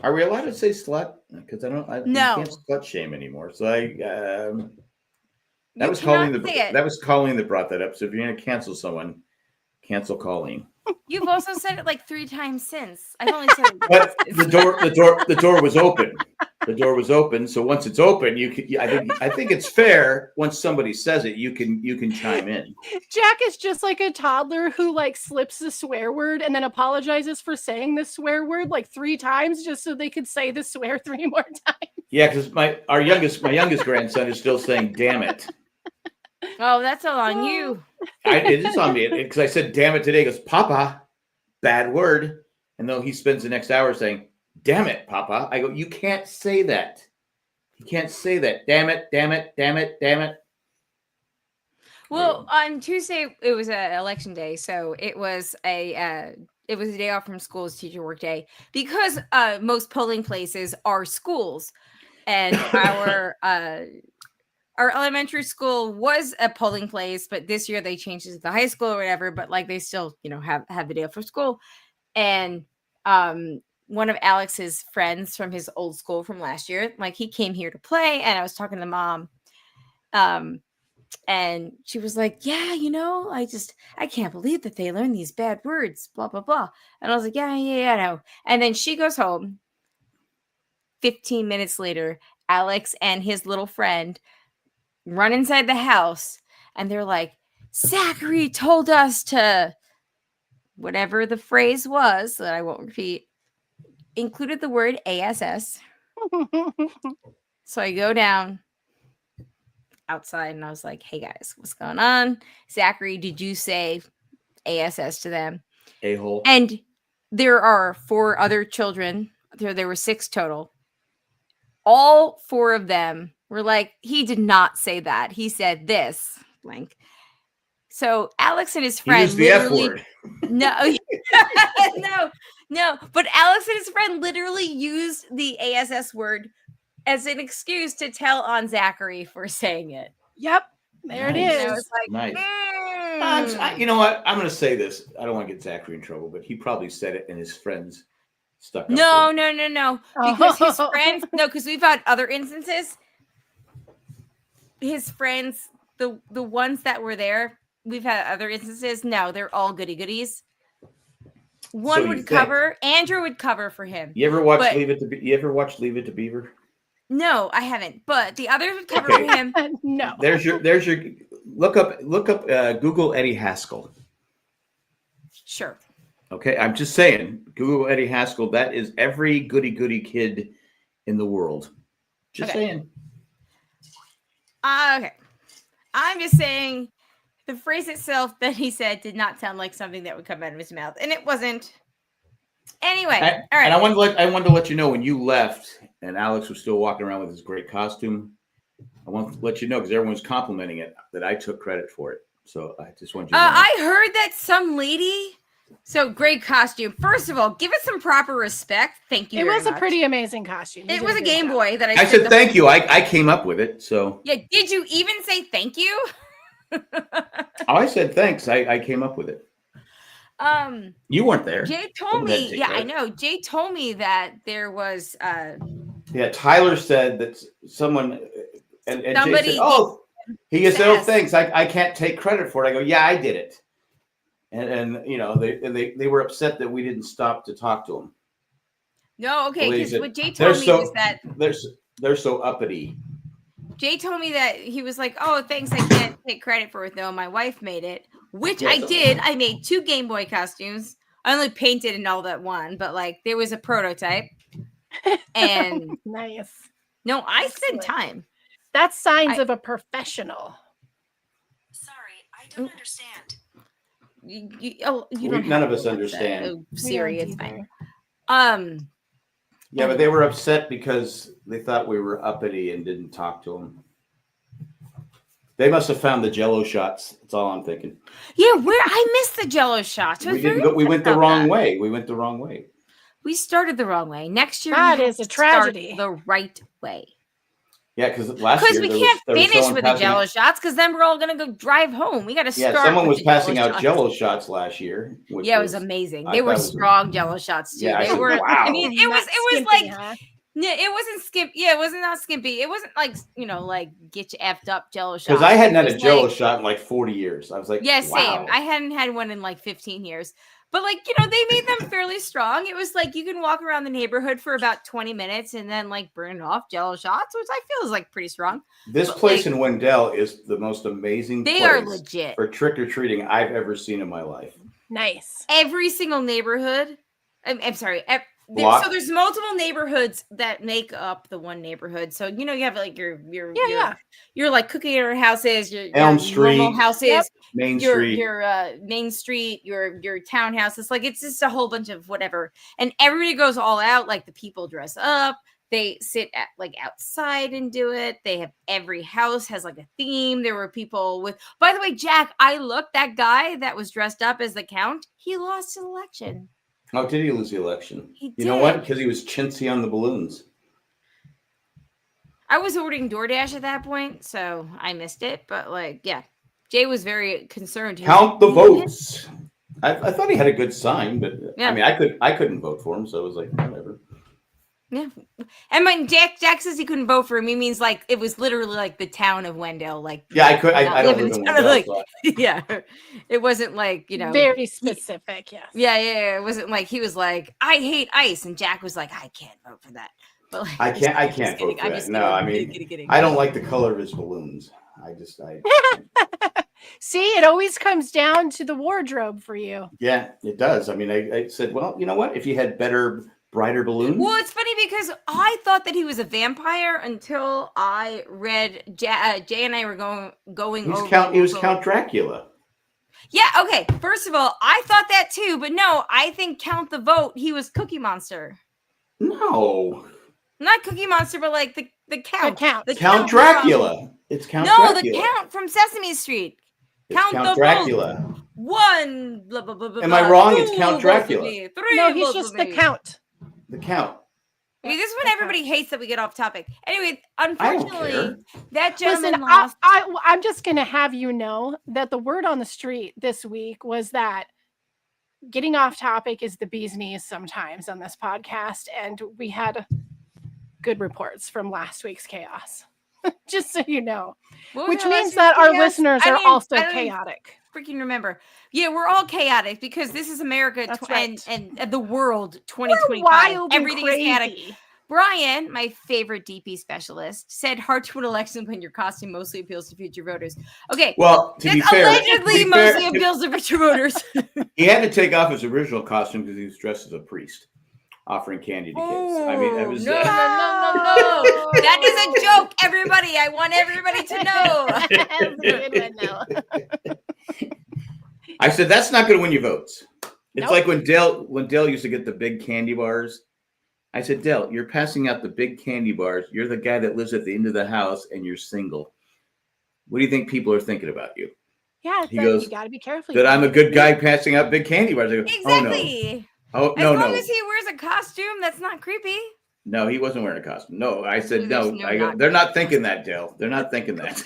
Are we allowed to say slut? Because I can't slut shame anymore. So that was Colleen that brought that up. So if you're gonna cancel someone, cancel Colleen. You've also said it like 3 times since. I've only said it. But the door was open. The door was open. So once it's open, I think it's fair. Once somebody says it, you can chime in. Jack is just like a toddler who like slips the swear word and then apologizes for saying the swear word like 3 times just so they could say the swear 3 more times. Yeah, because my youngest grandson is still saying "damn it." Oh, that's all on you. It is on me because I said "damn it" today. He goes, "Papa, bad word," and though he spends the next hour saying, "Damn it, Papa," I go, "You can't say that. You can't say that. Damn it, damn it, damn it, damn it." Well, on Tuesday it was election day, so it was a day off from school as teacher work day because most polling places are schools, and our elementary school was a polling place, but this year they changed it to the high school or whatever. But like they still, have the day off for school, and one of Alex's friends from his old school from last year, like he came here to play, and I was talking to the mom, and she was like, "Yeah, I can't believe that they learn these bad words, blah blah blah." And I was like, "Yeah, I know." And then she goes home. 15 minutes later, Alex and his little friend run inside the house, and they're like, "Zachary told us to," whatever the phrase was that I won't repeat, included the word ASS. So I go down outside and I was like, "Hey guys, what's going on? Zachary, did you say ASS to them?" A-hole. And there are 4 other children. There were 6 total. All 4 of them were like, "He did not say that. He said this." Blank. So Alex and his friend literally no. But Alex and his friend literally used the ASS word as an excuse to tell on Zachary for saying it. Yep. There it is. And I was like, nice. You know what? I'm going to say this. I don't want to get Zachary in trouble, but he probably said it and his friends stuck up. No. Because his friends, because we've had other instances. His friends the ones that were there, we've had other instances. No, they're all goody goodies. One would cover. Andrew would cover for him. You ever watch Leave It to Beaver? No, I haven't. But the others would cover for him. No. There's your look up Google Eddie Haskell. Sure. Okay, I'm just saying, Google Eddie Haskell. That is every goody kid in the world. Just saying. Okay. I'm just saying the phrase itself that he said did not sound like something that would come out of his mouth. And it wasn't. Anyway, all right. And I wanted to let you know when you left and Alex was still walking around with his great costume. I want to let you know because everyone's complimenting it that I took credit for it. So I just want you to know. I heard that some lady. So great costume. First of all, give it some proper respect. Thank you. It was a pretty amazing costume. It was a Game Boy that I said thank you. I came up with it. So yeah. Did you even say thank you? I said thanks. I came up with it. You weren't there. Jay told me. Yeah, I know. Jay told me that there was. Yeah, Tyler said that someone and somebody. Jay said, "Oh, he said, oh, thanks. I can't take credit for it." I go, "Yeah, I did it." And you know they were upset that we didn't stop to talk to him. No, okay, because what Jay told me was that they're so uppity. Jay told me that he was like, "Oh, thanks, I can't take credit for it though. My wife made it," which I did. I made 2 Game Boy costumes. I only painted and all that one, but like there was a prototype. And nice. No, I spent time. That's signs of a professional. Sorry, I don't understand. None of us understand. Oh, Siri, it's fine. Yeah, but they were upset because they thought we were uppity and didn't talk to them. They must have found the Jello shots. That's all I'm thinking. Yeah, I missed the Jello shots. We didn't go. We went the wrong way. We went the wrong way. We started the wrong way. Next year, that is a tragedy. The right way. Yeah, because last year we can't finish with the Jello shots because then we're all gonna go drive home. We got to start. Yeah, someone was passing out Jello shots last year. Yeah, it was amazing. They were strong Jello shots too. They were. Wow. I mean, it was like. Huh? Yeah, it wasn't skimp. Yeah, it wasn't not skimpy. It wasn't like like get you effed up Jello shots. Because I hadn't had a Jello shot in like 40 years. I was like, yeah, wow. Same. I hadn't had one in like 15 years. But like they made them fairly strong. It was like you can walk around the neighborhood for about 20 minutes and then like burn off Jello shots, which I feel is like pretty strong. This place in Wendell is the most amazing. They are legit for trick or treating I've ever seen in my life. Nice. Every single neighborhood. I'm sorry. So there's multiple neighborhoods that make up the one neighborhood. So you have like your like cookie cutter houses, your Elm Street normal houses, Main Street, your Main Street, your townhouses. Like it's just a whole bunch of whatever, and everybody goes all out. Like the people dress up, they sit at like outside and do it. They have every house has like a theme. There were people with. By the way, Jack, I looked that guy that was dressed up as the Count. He lost an election. Oh, did he lose the election? He did. You know what? Because he was chintzy on the balloons. I was ordering DoorDash at that point, so I missed it. But like, yeah, Jay was very concerned. Count the votes. I thought he had a good sign, but yeah. I mean, I couldn't vote for him, so it was like whatever. Yeah, and when Jack says he couldn't vote for him, he means like it was literally like the town of Wendell. Like yeah, I could. I don't live in Wendell. Like, yeah, it wasn't like very specific. Yes. Yeah. It wasn't like he was like I hate ice, and Jack was like I can't vote for that. But like, I can't vote for that. No, I mean kidding. I don't like the color of his balloons. I See, it always comes down to the wardrobe for you. Yeah, it does. I mean, I said, well, you know what? If you had brighter balloons. Well, it's funny because I thought that he was a vampire until I read Jay and I were going over. He was Count Dracula. Yeah. Okay. First of all, I thought that too, but no, I think Count the Vote. He was Cookie Monster. No. Not Cookie Monster, but like the Count. The Count Dracula. It's Count Dracula. No, the Count from Sesame Street. It's Count Dracula. Vote. One. Blah, blah, blah, blah, Am I wrong? It's Count Dracula. No, he's just the Count. The Count. I mean, this is what everybody hates that we get off topic. Anyway, unfortunately, that gentleman Listen, lost. I'm just going to have you know that the word on the street this week was that getting off topic is the bee's knees sometimes on this podcast. And we had good reports from last week's chaos. Just so you know. What was Which our means last that our podcast? listeners I are don't also even chaotic. freaking remember. Yeah, we're all chaotic because this is America That's right. and the world We're 2025. wild and Everything is chaotic. crazy. Brian, my favorite DP specialist, said hard to win elections when your costume mostly appeals to future voters. Okay. Well, to be fair, allegedly mostly appeals to future voters. He had to take off his original costume because he was dressed as a priest offering candy to kids. I mean, it was no. That is a joke, everybody. I want everybody to know. I said that's not going to win you votes. It's Nope. like when Dale used to get the big candy bars. I said, Dale, you're passing out the big candy bars. You're the guy that lives at the end of the house and you're single. What do you think people are thinking about you? Yeah, He goes, you got to be careful. that I'm a good guy passing out big candy bars. I go, Exactly. Oh, no. As long as he wears a costume, that's not creepy. No, he wasn't wearing a costume. No, I said, There's no. no I go, not they're not thinking that, Dale. They're not thinking that.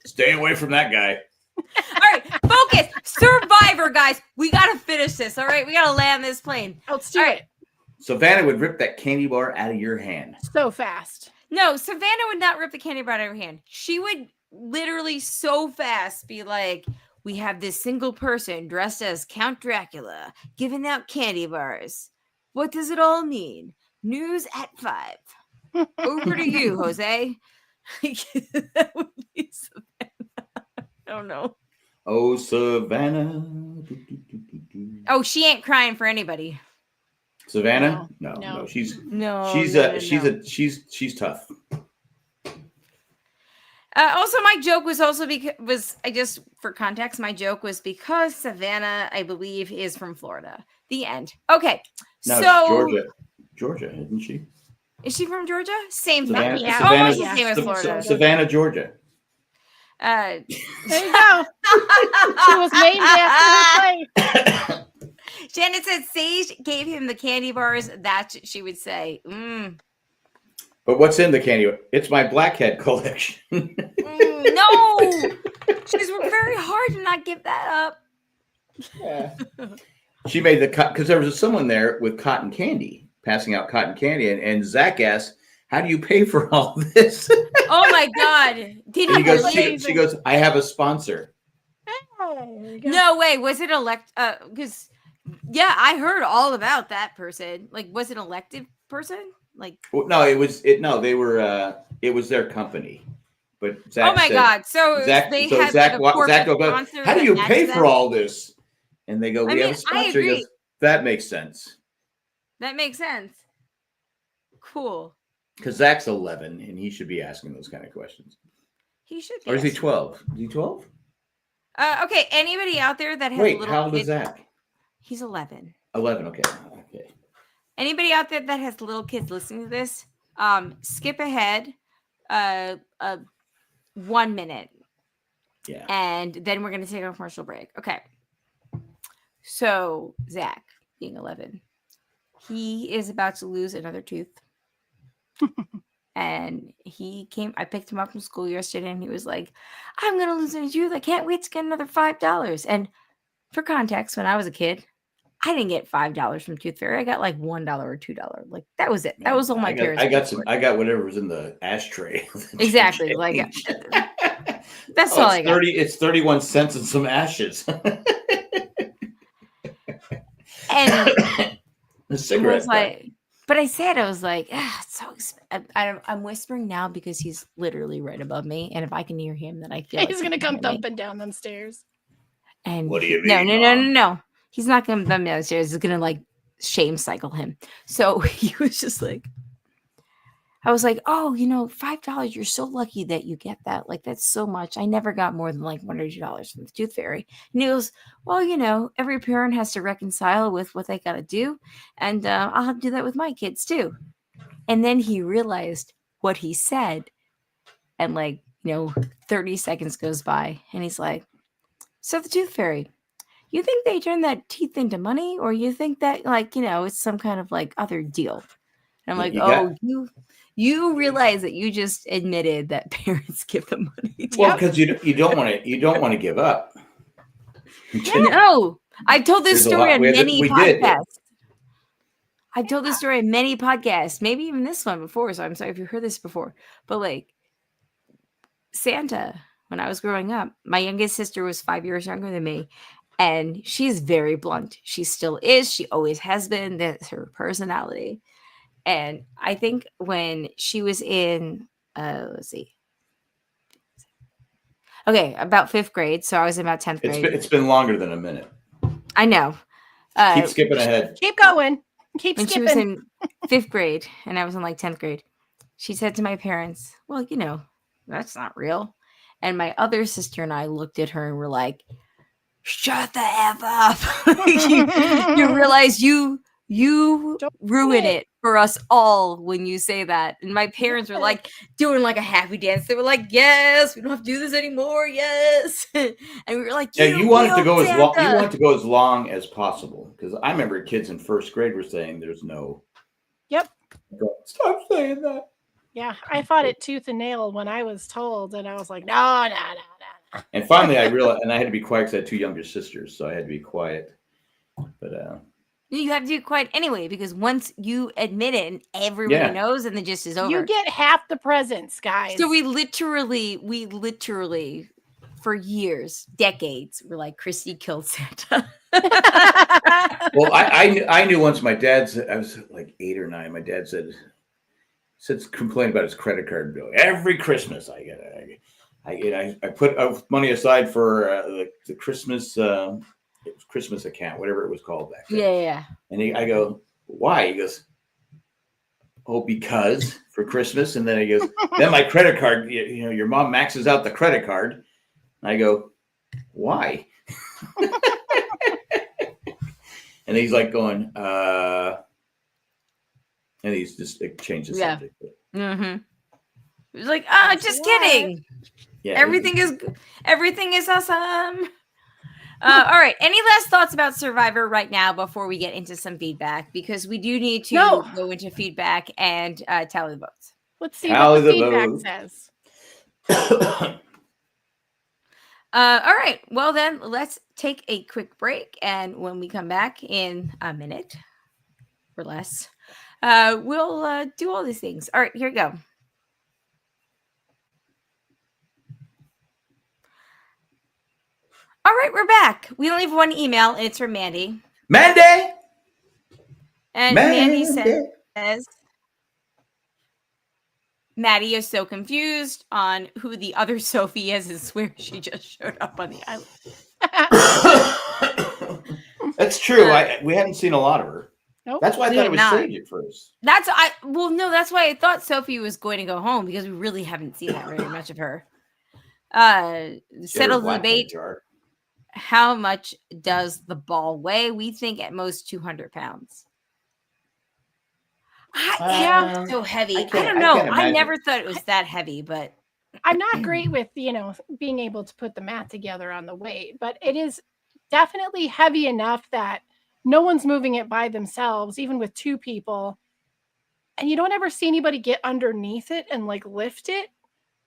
Stay away from that guy. All right, focus. Survivor, guys. We got to finish this. All right, we got to land this plane. Let's do All it. right. Savannah would rip that candy bar out of your hand. So fast. No, Savannah would not rip the candy bar out of her hand. She would literally so fast be like, we have this single person dressed as Count Dracula giving out candy bars. What does it all mean? News at 5. Over to you, Jose. That would be Savannah. I don't know. Oh, Savannah. Oh, she ain't crying for anybody. Savannah? No. No. She's No. she's tough. Also, my joke was also because I just for context, my joke was because Savannah, I believe, is from Florida. The end. Okay, No, so it's Georgia, isn't she? Is she from Georgia? Same Savannah, thing. Yeah. Almost yeah. the same as Florida. Savannah, Georgia. There you go. She was named after her place. Janet said Sage gave him the candy bars. That she would say. But what's in the candy? It's my blackhead collection. No, she's worked very hard to not give that up. Yeah. She made the cut because there was someone there with cotton candy, passing out cotton candy, and Zach asked, "How do you pay for all this?" Oh my God! Did And he he goes, believe? she goes, "I have a sponsor." No way. Was it because yeah, I heard all about that person. Like, was it an elected person? Like, Well, no, it was it. No, they were. It was their company. But Zach oh my said, God! So Zach, they so had Zach, like a Zach corporate will go, sponsor "How do that you matched pay them? for all this?" And they go, "We I have mean, a sponsor." I He agree. goes, "That makes sense." That makes sense. Cool. Because Zach's 11 and he should be asking those kind of questions. He should be. Or is he asking. 12? Is he 12? Okay. Anybody out there that has Wait, little how old is kids? Zach? He's 11. 11. Okay. Anybody out there that has little kids listening to this, skip ahead 1 minute. Yeah. And then we're going to take a commercial break. Okay. So Zach, being 11, he is about to lose another tooth. And I picked him up from school yesterday and he was like, I'm going to lose a tooth. I can't wait to get another $5. And for context, when I was a kid, I didn't get $5 from Tooth Fairy. I got like $1 or $2. Like that was it. That was all my parents. I got whatever was in the ashtray. Exactly. Like that's all I got. It's 31 cents and some ashes. And a cigarette. was like, but I was like, it's so expensive. I'm whispering now because he's literally right above me, and if I can hear him, then I feel He's like gonna come hear me. thumping down them stairs. And what do you mean? No. He's not gonna thump downstairs. He's gonna like shame cycle him. So he was just like, I was like, oh, $5. You're so lucky that you get that. Like that's so much. I never got more than like $1 or $2 from the Tooth Fairy. And he goes, well, every parent has to reconcile with what they got to do, and I'll have to do that with my kids too. And then he realized what he said, and 30 seconds goes by, and he's like, so the Tooth Fairy. You think they turn that teeth into money, or you think that it's some kind of like other deal? And I'm like, you realize that you just admitted that parents give them money. Well, because you don't want to give up. No, I've told this story on many podcasts. I've told this story on many podcasts, maybe even this one before. So I'm sorry if you heard this before, but Santa when I was growing up. My youngest sister was 5 years younger than me, and she's very blunt. She still is. She always has been. That's her personality. And I think when she was in, let's see, okay, about 5th grade. So I was in about 10th grade. It's been longer than a minute. I know. Keep skipping ahead. Keep going. Keep when skipping. She was in 5th grade and I was in like 10th grade, she said to my parents, well, that's not real. And my other sister and I looked at her and were like, shut the F up. you realize you Don't ruin it for us all when you say that. And my parents were like doing like a happy dance. They were like, yes, we don't have to do this anymore. Yes. And we were like, yeah, you wanted to go as long. You want to go as long as possible, because I remember kids in 1st grade were saying there's no. Yep. Stop saying that. Yeah, I fought it tooth and nail when I was told, and I was like, no. And finally, I realized, and I had to be quiet because I had 2 younger sisters, so I had to be quiet. But you have to be quiet anyway, because once you admit it and everybody knows, and the gist is over. You get half the presents, guys. So we literally, for years, decades, were like, Christy killed Santa. well, I knew once my dad's. I was like 8 or 9. My dad said complained about his credit card bill. Every Christmas, I put money aside for the Christmas. It was Christmas account, whatever it was called back then. Yeah. And I go, why? He goes, oh, because for Christmas. And then he goes, then my credit card, your mom maxes out the credit card. And I go, why? And he's like going, and he's just changed the subject. Mm-hmm. He was like, just kidding. Yeah, everything is awesome. All right. Any last thoughts about Survivor right now before we get into some feedback? Because we do need to go into feedback and tally the votes. Let's see what the feedback says. All right. Well, then let's take a quick break. And when we come back in a minute or less, we'll do all these things. All right. Here we go. All right, we're back. We only have one email, and it's from Mandy. And Mandy says, Maddie is so confused on who the other Sophie is and swears she just showed up on the island. That's true. We hadn't seen a lot of her. Nope. That's why I thought it was strange at first. That's why I thought Sophie was going to go home, because we really haven't seen that very much of her. Settle the debate. How much does the ball weigh? We think at most 200 pounds. So heavy. I don't know. I never thought it was that heavy, but I'm not great with, being able to put the math together on the weight, but it is definitely heavy enough that no one's moving it by themselves, even with 2 people. And you don't ever see anybody get underneath it and like lift it.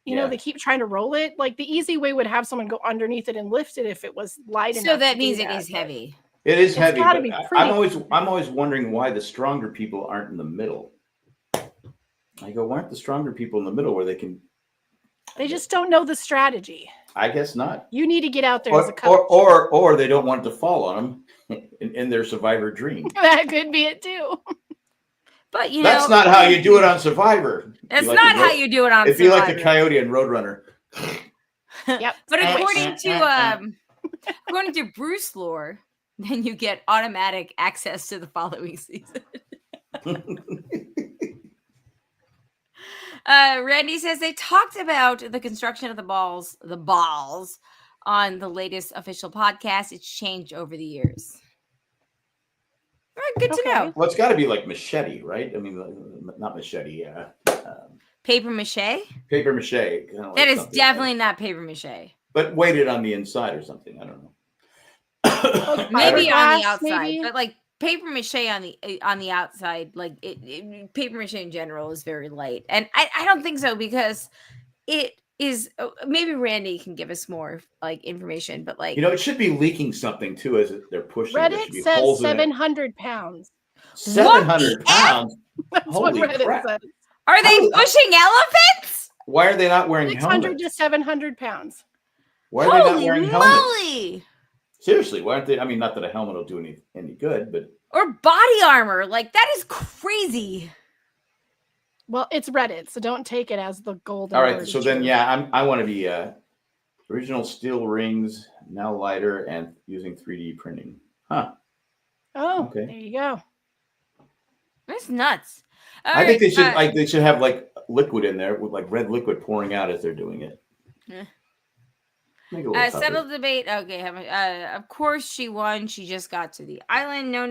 They keep trying to roll it. Like the easy way would have someone go underneath it and lift it if it was light enough. So that means it is heavy. It is heavy. But I'm always wondering why the stronger people aren't in the middle. I go, why aren't the stronger people in the middle where they can? They just don't know the strategy. I guess not. You need to get out there as a coach. Or they don't want it to fall on them in their Survivor dream. That could be it too. But that's not how you do it on Survivor. That's not how you do it on Survivor. If you like the Coyote and Roadrunner. Yep. But according to Bruce lore, then you get automatic access to the following season. Randy says they talked about the construction of the balls on the latest official podcast. It's changed over the years. All right, good to know. Well, it's got to be like machete, right? I mean, not machete. Paper mache? Paper mache. Like that is definitely not paper mache. But weighted on the inside or something. I don't know. Maybe on the outside, but like paper mache on the outside, like paper mache in general is very light, and I don't think so, because it is. Maybe Randy can give us more like information, but like it should be leaking something too as they're pushing. Reddit says 700 pounds. 700 pounds. That's Holy what Reddit crap. says. Are they pushing elephants? Why are they not wearing 600 helmets? to 700 pounds. Why are they not Holy wearing helmets? moly! Seriously, why aren't they? I mean, not that a helmet will do any good, but Or body armor. Like, that is crazy. Well, it's Reddit, so don't take it as the golden. all right. word So of then, truth. yeah, I want to be original steel rings, now lighter, and using 3D printing. Huh. Oh, Okay. there you go. That's nuts. All I think right, they should have like liquid in there with like red liquid pouring out as they're doing it. Make it a little tougher. settled debate. Okay. Of course she won. She just got to the island. No,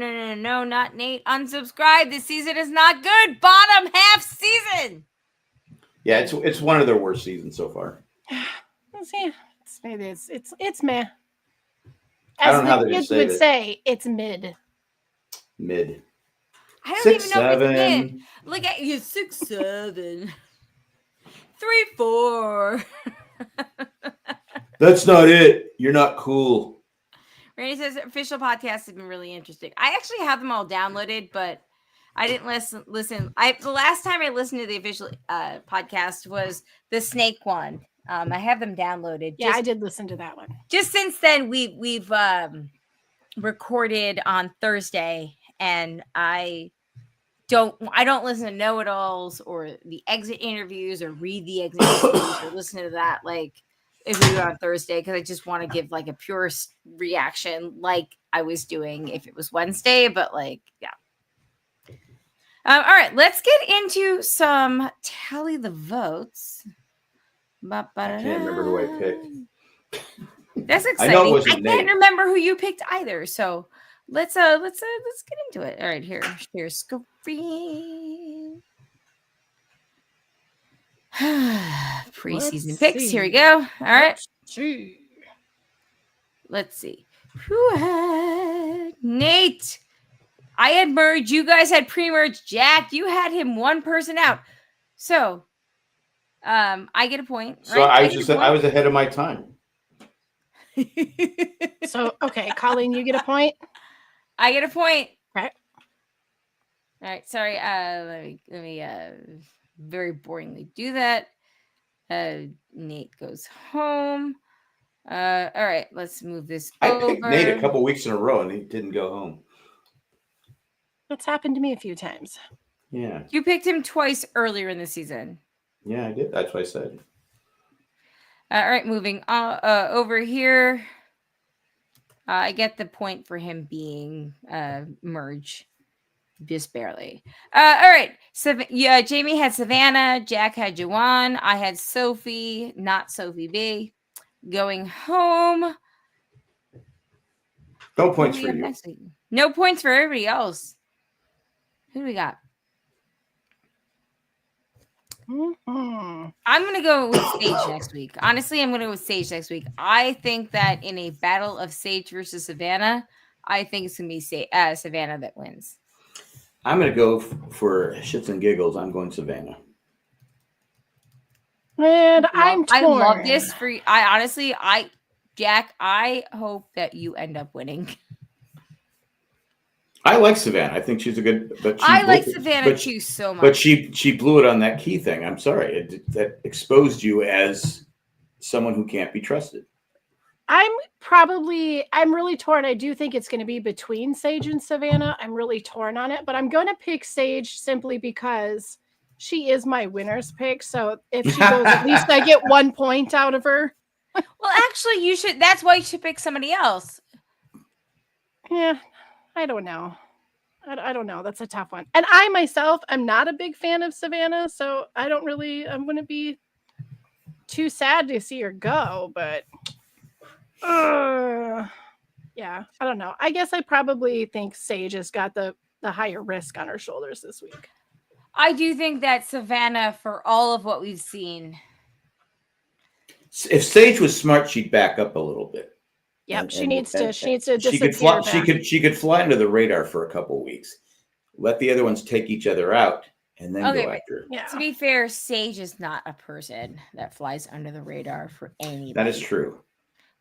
not Nate. Unsubscribe. This season is not good. Bottom half season. Yeah, it's one of their worst seasons so far. Let's see. It's meh. I As don't know how the they're gonna kids say would that. say, it's mid. Mid. I don't 6, even know if it's 7. mid. Look at you, 6, 7, 3, 4. That's not it. You're not cool. Randy says official podcasts have been really interesting. I actually have them all downloaded, but I didn't listen. The last time I listened to the official podcast was the snake one. I have them downloaded. Yeah, I did listen to that one. Just since then, we've recorded on Thursday, and I don't listen to know-it-alls or the exit interviews or read the exit interviews or listen to that like if we do it on Thursday, because I just want to give like a pure reaction like I was doing if it was Wednesday, but like, yeah. All right, let's get into some tally the votes. I can't remember who I picked. That's exciting. I know it wasn't I Nate. can't remember who you picked either. So let's get into it. All right, here's screen. Preseason picks. Here we go. All right. Let's see. Who had Nate? I had merge. You guys had pre-merge. Jack, you had him one person out. So, I get a point. So right? I was ahead of my time. So, okay, Colleen, you get a point. I get a point. Right. All right. Sorry. Let me very boringly do that. Nate goes home. All right. Let's move this over. I picked Nate a couple weeks in a row and he didn't go home. That's happened to me a few times. Yeah. You picked him twice earlier in the season. Yeah, I did. That's what I said. All right. Moving over here. I get the point for him being merge. Just barely. All right. So yeah, Jamie had Savannah. Jack had Joanne. I had Sophie, not Sophie B. Going home. No points for you. No points for everybody else. Who do we got? Mm-hmm. I'm going to go with Sage next week. Honestly, I'm going to go with Sage next week. I think that in a battle of Sage versus Savannah, I think it's going to be Savannah that wins. I'm going to go for shits and giggles. I'm going Savannah. And I'm torn. I love this for you. Jack, I hope that you end up winning. I like Savannah. I think she's a good. But I like Savannah too so much. But she blew it on that key thing. I'm sorry. That exposed you as someone who can't be trusted. I'm really torn. I do think it's going to be between Sage and Savannah. I'm really torn on it, but I'm going to pick Sage simply because she is my winner's pick. So if she goes, at least I get 1 point out of her. Well, actually, you should. That's why you should pick somebody else. Yeah, I don't know. I don't know. That's a tough one. And I myself, I'm not a big fan of Savannah, so I'm going to be too sad to see her go, but yeah, I don't know. I guess I probably think Sage has got the higher risk on her shoulders this week. I do think that Savannah, for all of what we've seen. If Sage was smart, she'd back up a little bit. Yep, she needs to disappear. She could fly under the radar for a couple weeks. Let the other ones take each other out, and then go after her. Yeah. To be fair, Sage is not a person that flies under the radar for anybody. That is true.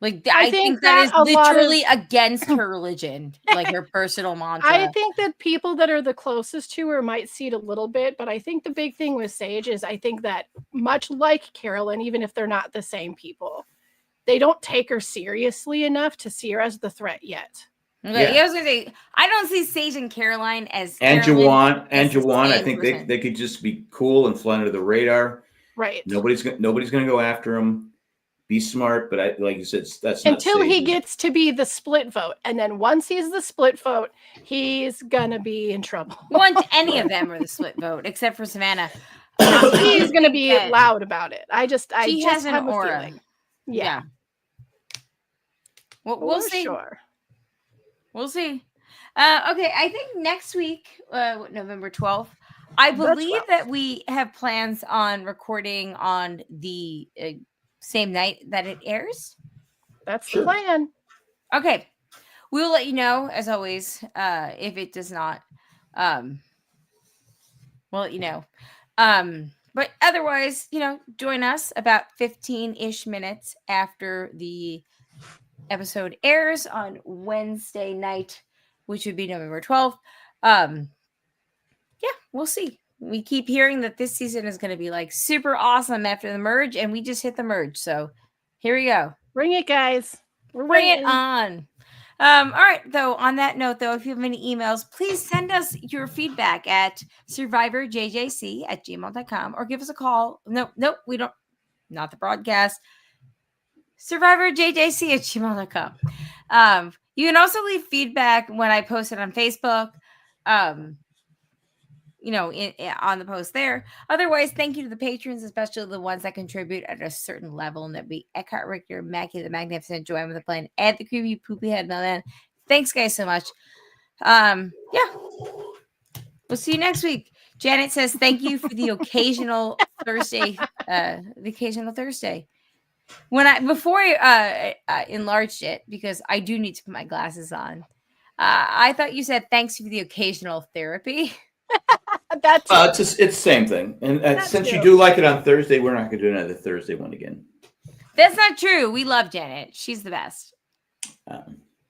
Like, I think that is literally against her religion, like her personal mantra. I think that people that are the closest to her might see it a little bit, but I think the big thing with Sage is I think that much like Carolyn, even if they're not the same people, they don't take her seriously enough to see her as the threat yet. Okay, I was gonna say, I don't see Sage and Caroline as Jawan. I think they could just be cool and fly under the radar. Right. Nobody's gonna go after them. Be smart, but like you said, that's not until he gets to be the split vote, and then once he's the split vote, he's gonna be in trouble. Once any of them are the split vote, except for Savannah, he's gonna be loud about it. I just has have an aura. A feeling. Yeah. Well, we'll see. Sure. We'll see. Okay, I think next week, November 12th, I believe that we have plans on recording on the same night that it airs. That's the plan. Okay. We'll let you know, as always, if it does not. We'll let you know. But otherwise, join us about 15-ish minutes after the episode airs on Wednesday night, which would be November 12th. We'll see. We keep hearing that this season is going to be like super awesome after the merge, and we just hit the merge. So here we go. Bring it, guys. Bring it on. All right, though, on that note, though, if you have any emails, please send us your feedback at survivorjjc@gmail.com or give us a call. Nope, we don't. Not the broadcast. survivorjjc@gmail.com. You can also leave feedback when I post it on Facebook. On the post there. Otherwise, thank you to the patrons, especially the ones that contribute at a certain level, and that be Eckhart Richter, Mackie the Magnificent, Joanne with the Plan, Ed the Creepy Poopy Head Melon. Thanks, guys, so much. We'll see you next week. Janet says thank you for the occasional Thursday. Before I enlarged it, because I do need to put my glasses on. I thought you said thanks for the occasional therapy. It's the same thing. And since you do like it on Thursday, we're not going to do another Thursday one again. That's not true. We love Janet. She's the best.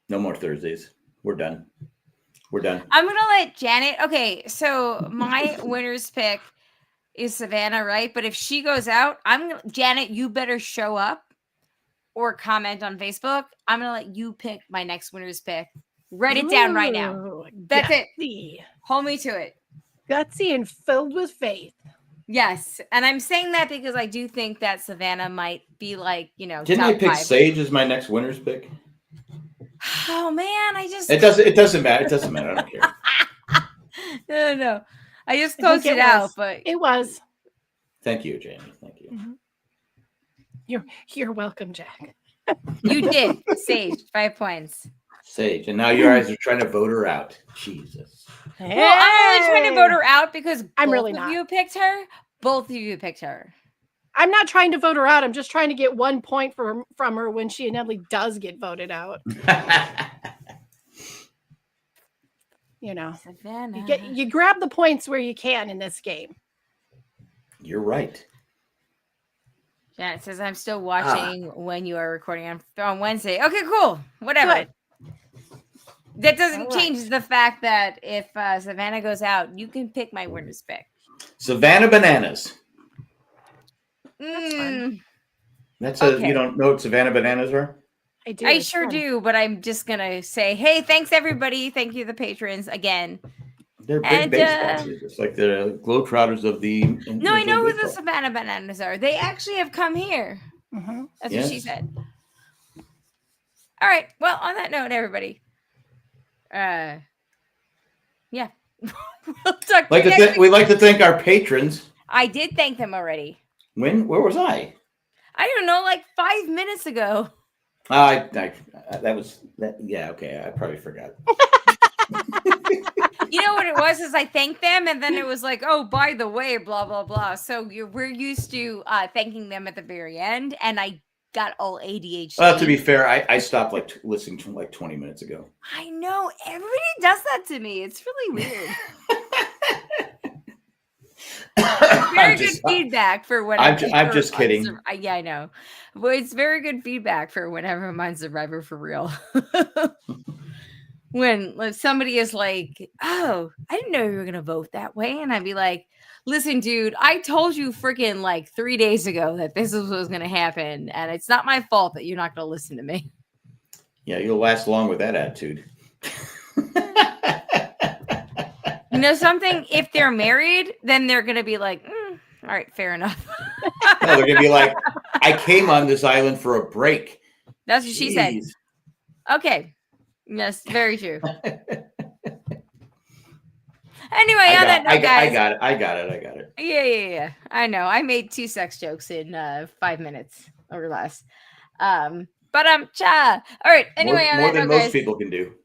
No more Thursdays. We're done. I'm going to let Janet. Okay, so my winner's pick is Savannah, right? But if she goes out, Janet, you better show up or comment on Facebook. I'm going to let you pick my next winner's pick. Write it down right now. That's it. Hold me to it. Gutsy and filled with faith. Yes. And I'm saying that because I do think that Savannah might be like, Didn't I pick 5. Sage as my next winner's pick? Oh man, It doesn't matter. It doesn't matter. I don't care. No. I just closed it out, but it was. Thank you, Jamie. Thank you. Mm-hmm. You're welcome, Jack. You did. Sage, 5 points. Sage, and now your eyes are trying to vote her out. Jesus. Hey. Well, I'm really trying to vote her out because both of you picked her. Both of you picked her. I'm not trying to vote her out. I'm just trying to get 1 point from her when she inevitably does get voted out. Savannah. You grab the points where you can in this game. You're right. Janet says, I'm still watching when you are recording on Wednesday. Okay, cool. Whatever. Good. That doesn't change the fact that if Savannah goes out, you can pick my winner's pick. Savannah Bananas. That's fun. You don't know what Savannah Bananas are? I do. I sure do, but I'm just going to say, hey, thanks everybody. Thank you, the patrons, again. They're big baseball teams. It's like the Globetrotters of the... No, I know who the Savannah Bananas are. They actually have come here. Mm-hmm. That's what she said. All right. Well, on that note, everybody. Yeah. We'll talk we'd like to thank our patrons. I did thank them already. When? Where was I? I don't know, like 5 minutes ago. Yeah, okay. I probably forgot. You know what it was? Is I thanked them, and then it was like, oh, by the way, blah blah blah. So we're used to thanking them at the very end, and I got all ADHD. Well, to be fair, I stopped listening to 20 minutes ago. I know everybody does that to me. It's really weird. Very good feedback for whatever. I'm just kidding. Yeah, I know. But it's very good feedback for whenever I'm on Survivor for real. When somebody is like, oh, I didn't know you were going to vote that way. And I'd be like, listen, dude, I told you freaking like 3 days ago that this is what was going to happen. And it's not my fault that you're not going to listen to me. Yeah, you'll last long with that attitude. You know something? If they're married, then they're going to be like, all right, fair enough. No, they're going to be like, I came on this island for a break. That's what she said. Okay. Yes, very true. Anyway, on that note, guys. I got it. Yeah. I know. I made 2 sex jokes in 5 minutes or less. All right. Anyway, more than most people can do.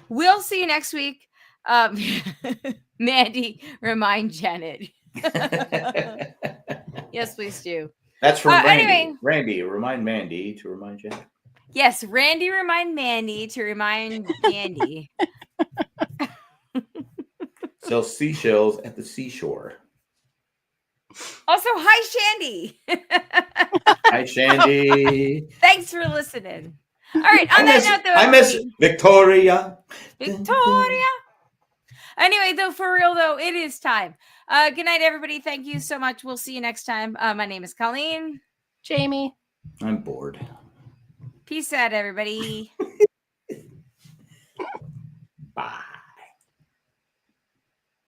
We'll see you next week. Mandy, remind Janet. Yes, please do. That's from Randy. Anyway. Randy, remind Mandy to remind Janet. Yes, Randy, remind Mandy to remind Mandy. Sell seashells at the seashore. Also, hi, Shandy. Hi, Shandy. Thanks for listening. All right. On that note, though, I miss Victoria. Victoria. Anyway, though, for real, though, it is time. Good night, everybody. Thank you so much. We'll see you next time. My name is Colleen. Jamie. I'm bored. Peace out, everybody.